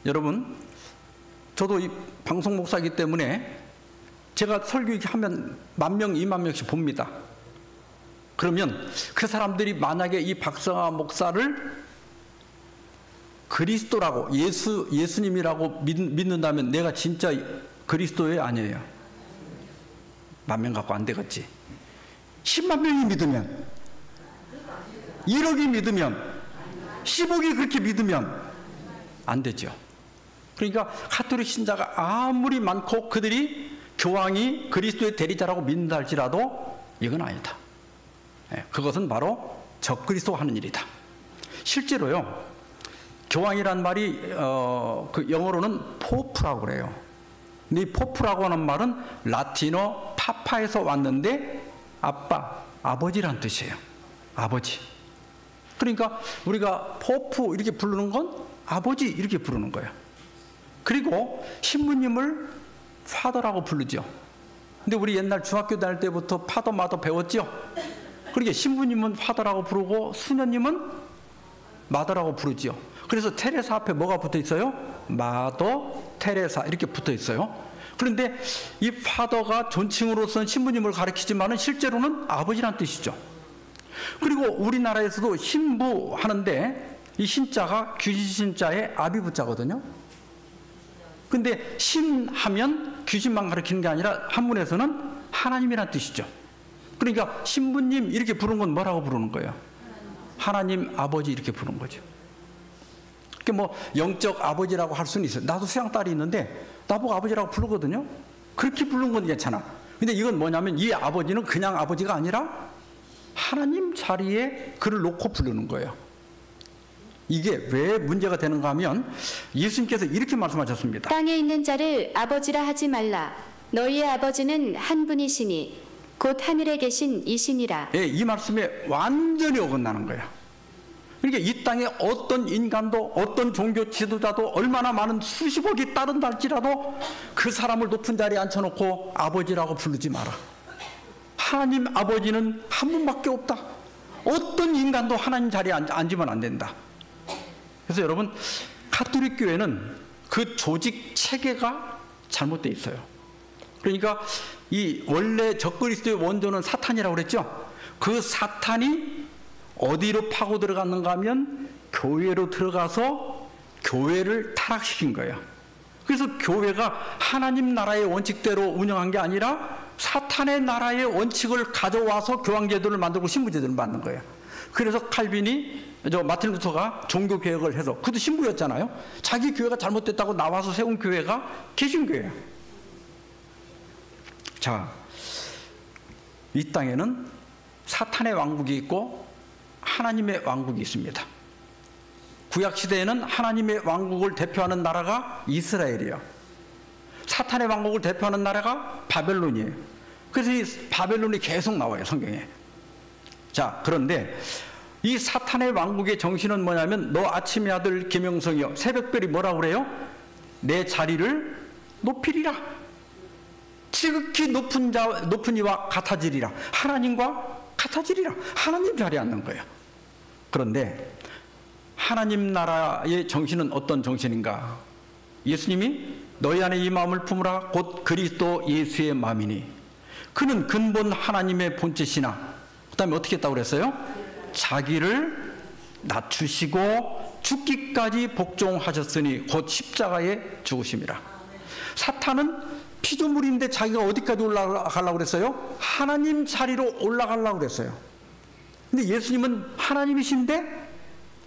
A: 여러분, 저도 이 방송 목사이기 때문에 제가 설교하면 10,000명, 20,000명씩 봅니다. 그러면 그 사람들이 만약에 이 박성화 목사를 그리스도라고 예수님이라고 믿는다면 내가 진짜 그리스도예요, 아니에요? 10,000명 갖고 안 되겠지. 10만 명이 믿으면, 1억이 믿으면, 10억이 그렇게 믿으면 안 되죠. 그러니까 가톨릭 신자가 아무리 많고 그들이 교황이 그리스도의 대리자라고 믿는다 할지라도 이건 아니다. 그것은 바로 적그리스도가 하는 일이다. 실제로요, 교황이란 말이 그 영어로는 포프라고 그래요. 근데 이 포프라고 하는 말은 라틴어 파파에서 왔는데 아버지란 뜻이에요. 아버지. 그러니까 우리가 포프 이렇게 부르는 건 아버지 이렇게 부르는 거예요. 그리고 신부님을 파더라고 부르죠. 근데 우리 옛날 중학교 다닐 때부터 파더 마더 배웠죠. 그러니까 신부님은 파더라고 부르고 수녀님은 마더라고 부르죠. 그래서 테레사 앞에 뭐가 붙어 있어요? 마더 테레사 이렇게 붙어 있어요. 그런데 이 파더가 존칭으로서는 신부님을 가리키지만은 실제로는 아버지란 뜻이죠. 그리고 우리나라에서도 신부 하는데 이 신자가 귀신 신자의 아비부자거든요. 근데 신하면 귀신만 가리키는 게 아니라 한문에서는 하나님이란 뜻이죠. 그러니까 신부님 이렇게 부르는 건 뭐라고 부르는 거예요? 하나님 아버지 이렇게 부르는 거죠. 그게 뭐 영적 아버지라고 할 수는 있어요. 나도 수양딸이 있는데 나보고 아버지라고 부르거든요. 그렇게 부르는 건 괜찮아. 근데 이건 뭐냐면 이 아버지는 그냥 아버지가 아니라 하나님 자리에 그를 놓고 부르는 거예요. 이게 왜 문제가 되는가 하면 예수님께서 이렇게 말씀하셨습니다.
B: 땅에 있는 자를 아버지라 하지 말라. 너희의 아버지는 한 분이시니 곧 하늘에 계신 이시니라.
A: 예, 이 말씀에 완전히 어긋나는 거예요. 그러니까 이 땅에 어떤 인간도 어떤 종교 지도자도 얼마나 많은 수십억이 따른다 할지라도 그 사람을 높은 자리에 앉혀놓고 아버지라고 부르지 마라. 하나님 아버지는 한 분밖에 없다. 어떤 인간도 하나님 자리에 앉으면 안 된다. 그래서 여러분, 가톨릭 교회는 그 조직 체계가 잘못되어 있어요. 그러니까 이 원래 적그리스도의 원조는 사탄이라고 그랬죠. 그 사탄이 어디로 파고 들어갔는가 하면 교회로 들어가서 교회를 타락시킨 거예요. 그래서 교회가 하나님 나라의 원칙대로 운영한 게 아니라 사탄의 나라의 원칙을 가져와서 교황제도를 만들고 신부제도를 만든 거예요. 그래서 칼빈이 마틴 루터가 종교개혁을 해서, 그도 신부였잖아요. 자기 교회가 잘못됐다고 나와서 세운 교회가 개신교회예요. 자, 이 땅에는 사탄의 왕국이 있고 하나님의 왕국이 있습니다. 구약시대에는 하나님의 왕국을 대표하는 나라가 이스라엘이에요. 사탄의 왕국을 대표하는 나라가 바벨론이에요. 그래서 이 바벨론이 계속 나와요, 성경에. 자, 그런데 이 사탄의 왕국의 정신은 뭐냐면 너 아침의 아들 김영성이여, 새벽별이 뭐라고 그래요? 내 자리를 높이리라. 지극히 높은 이와 같아지리라. 하나님과 같아지리라. 하나님 자리에 앉는 거예요. 그런데 하나님 나라의 정신은 어떤 정신인가? 예수님이 너희 안에 이 마음을 품으라 곧 그리스도 예수의 마음이니 그는 근본 하나님의 본체시나, 그 다음에 어떻게 했다고 그랬어요? 자기를 낮추시고 죽기까지 복종하셨으니 곧 십자가에 죽으심이라. 사탄은 피조물인데 자기가 어디까지 올라가려고 그랬어요? 하나님 자리로 올라가려고 그랬어요. 근데 예수님은 하나님이신데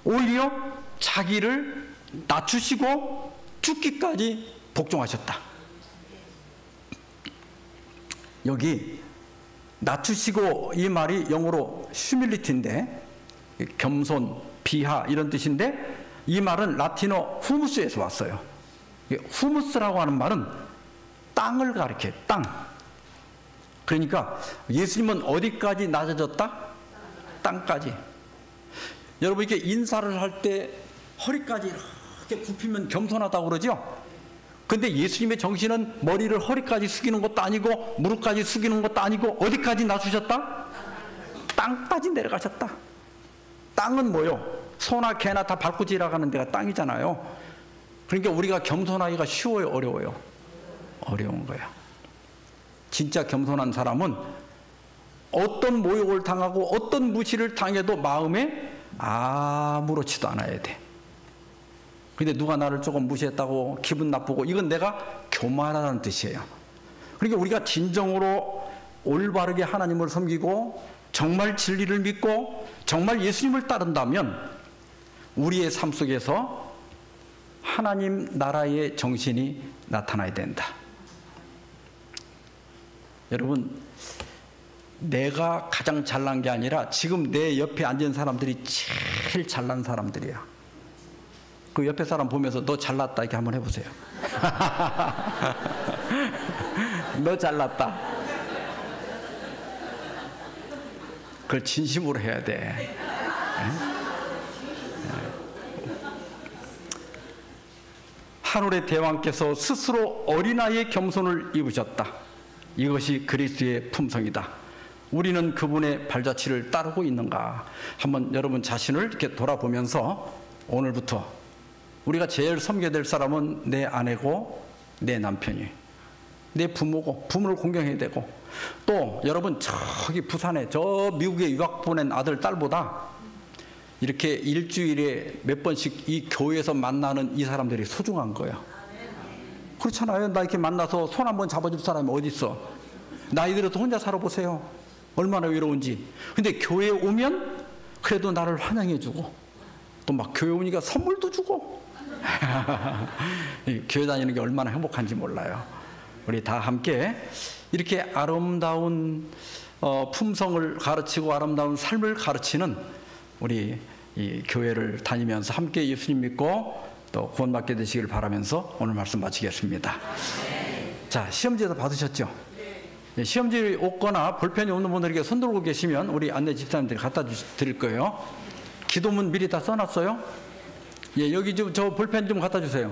A: 오히려 자기를 낮추시고 죽기까지 복종하셨다. 여기 낮추시고 이 말이 영어로 humility인데, 겸손, 비하 이런 뜻인데, 이 말은 라틴어 후무스에서 왔어요. 후무스라고 하는 말은 땅을 가리켜요. 땅. 그러니까 예수님은 어디까지 낮아졌다? 땅까지. 여러분, 이렇게 인사를 할 때 허리까지 이렇게 굽히면 겸손하다고 그러죠? 근데 예수님의 정신은 머리를 허리까지 숙이는 것도 아니고 무릎까지 숙이는 것도 아니고 어디까지 낮추셨다? 땅까지 내려가셨다. 땅은 뭐요? 소나 개나 다 밟고 지나가는 데가 땅이잖아요. 그러니까 우리가 겸손하기가 쉬워요, 어려워요? 어려운 거야. 진짜 겸손한 사람은 어떤 모욕을 당하고 어떤 무시를 당해도 마음에 아무렇지도 않아야 돼. 근데 누가 나를 조금 무시했다고 기분 나쁘고, 이건 내가 교만하다는 뜻이에요. 그러니까 우리가 진정으로 올바르게 하나님을 섬기고 정말 진리를 믿고 정말 예수님을 따른다면 우리의 삶 속에서 하나님 나라의 정신이 나타나야 된다. 여러분, 내가 가장 잘난 게 아니라 지금 내 옆에 앉은 사람들이 제일 잘난 사람들이야. 그 옆에 사람 보면서 너 잘났다 이렇게 한번 해보세요. 너 잘났다. 그걸 진심으로 해야 돼. 하늘의 대왕께서 스스로 어린아이의 겸손을 입으셨다. 이것이 그리스도의 품성이다. 우리는 그분의 발자취를 따르고 있는가? 한번 여러분 자신을 이렇게 돌아보면서 오늘부터 우리가 제일 섬겨야 될 사람은 내 아내고 내 남편이, 내 부모고, 부모를 공경해야 되고, 또 여러분 저기 부산에 저 미국에 유학 보낸 아들 딸보다 이렇게 일주일에 몇 번씩 이 교회에서 만나는 이 사람들이 소중한 거예요. 그렇잖아요. 나 이렇게 만나서 손 한번 잡아줄 사람이 어디 있어? 나이 들어도 혼자 살아보세요. 얼마나 외로운지. 근데 교회에 오면 그래도 나를 환영해주고, 또 막 교회 오니까 선물도 주고. 교회 다니는 게 얼마나 행복한지 몰라요. 우리 다 함께 이렇게 아름다운 품성을 가르치고 아름다운 삶을 가르치는 우리 이 교회를 다니면서 함께 예수님 믿고 또 구원받게 되시길 바라면서 오늘 말씀 마치겠습니다. 자, 시험지에서 받으셨죠? 시험지 없거나 볼펜이 없는 분들에게 손 들고 계시면 우리 안내 집사님들이 갖다 드릴 거예요. 기도문 미리 다 써놨어요? 예, 여기 좀 저 볼펜 좀 갖다 주세요.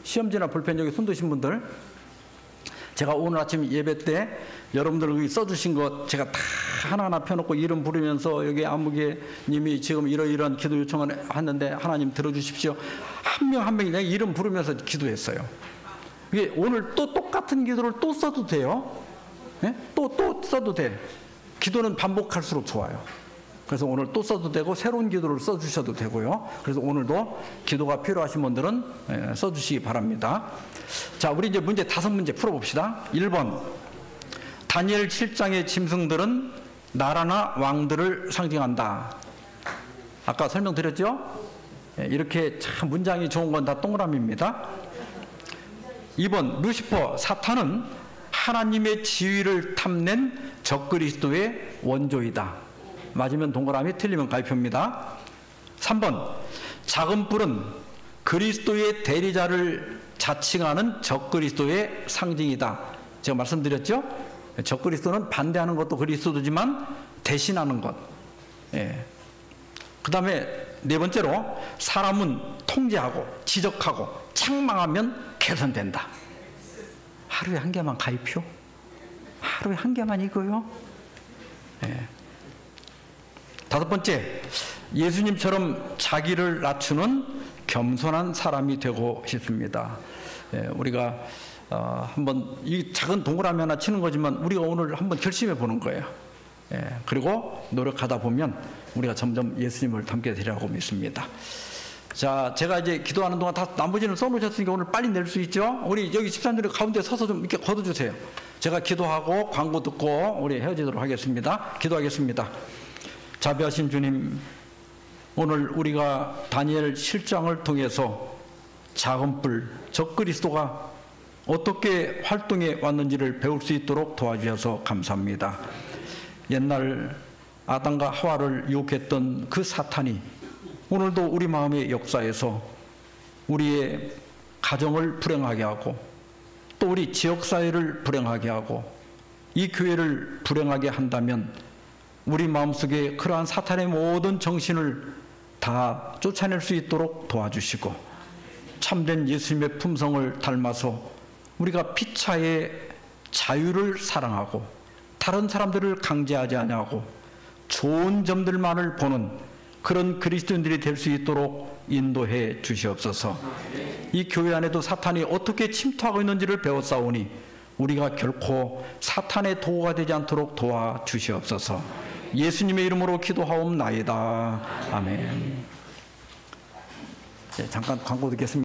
A: 시험지나 볼펜 여기 손 드신 분들. 제가 오늘 아침 예배 때 여러분들 여기 써주신 것 제가 다 하나하나 펴놓고 이름 부르면서 여기 안무개 님이 지금 이러이러한 기도 요청을 했는데 하나님 들어주십시오. 한 명 한 명이 내가 이름 부르면서 기도했어요. 이게 오늘 또 똑같은 기도를 또 써도 돼요. 예? 또 써도 돼. 기도는 반복할수록 좋아요. 그래서 오늘 또 써도 되고 새로운 기도를 써주셔도 되고요. 그래서 오늘도 기도가 필요하신 분들은 써주시기 바랍니다. 자, 우리 이제 문제 5문제 풀어봅시다. 1번, 다니엘 7장의 짐승들은 나라나 왕들을 상징한다. 아까 설명드렸죠? 이렇게 참 문장이 좋은 건 다 동그라미입니다. 2번, 루시퍼, 사탄은 하나님의 지위를 탐낸 적그리스도의 원조이다. 맞으면 동그라미, 틀리면 가위표입니다. 3번, 작은 뿔은 그리스도의 대리자를 자칭하는 적그리스도의 상징이다. 제가 말씀드렸죠? 적그리스도는 반대하는 것도 그리스도지만 대신하는 것. 그 다음에 네 번째로 사람은 통제하고 지적하고 책망하면 개선된다. 하루에 한 개만 가입표? 하루에 한 개만 이거요? 다섯 번째, 예수님처럼 자기를 낮추는 겸손한 사람이 되고 싶습니다. 우리가 한번 이 작은 동그라미 하나 치는 거지만 우리가 오늘 한번 결심해 보는 거예요. 그리고 노력하다 보면 우리가 점점 예수님을 닮게 되리라고 믿습니다. 자, 제가 이제 기도하는 동안 다 나머지는 써놓으셨으니까 오늘 빨리 낼 수 있죠? 우리 여기 집사님들 가운데 서서 좀 이렇게 걷어주세요. 제가 기도하고 광고 듣고 우리 헤어지도록 하겠습니다. 기도하겠습니다. 자비하신 주님, 오늘 우리가 다니엘 실장을 통해서 작은 뿔, 적그리스도가 어떻게 활동해 왔는지를 배울 수 있도록 도와주셔서 감사합니다. 옛날 아담과 하와를 유혹했던 그 사탄이 오늘도 우리 마음의 역사에서 우리의 가정을 불행하게 하고 또 우리 지역사회를 불행하게 하고 이 교회를 불행하게 한다면 우리 마음속에 그러한 사탄의 모든 정신을 다 쫓아낼 수 있도록 도와주시고 참된 예수님의 품성을 닮아서 우리가 피차의 자유를 사랑하고 다른 사람들을 강제하지 아니하고 좋은 점들만을 보는 그런 그리스도인들이 될 수 있도록 인도해 주시옵소서. 이 교회 안에도 사탄이 어떻게 침투하고 있는지를 배웠사오니 우리가 결코 사탄의 도구가 되지 않도록 도와주시옵소서. 예수님의 이름으로 기도하옵나이다. 아멘. 잠깐 광고 듣겠습니다.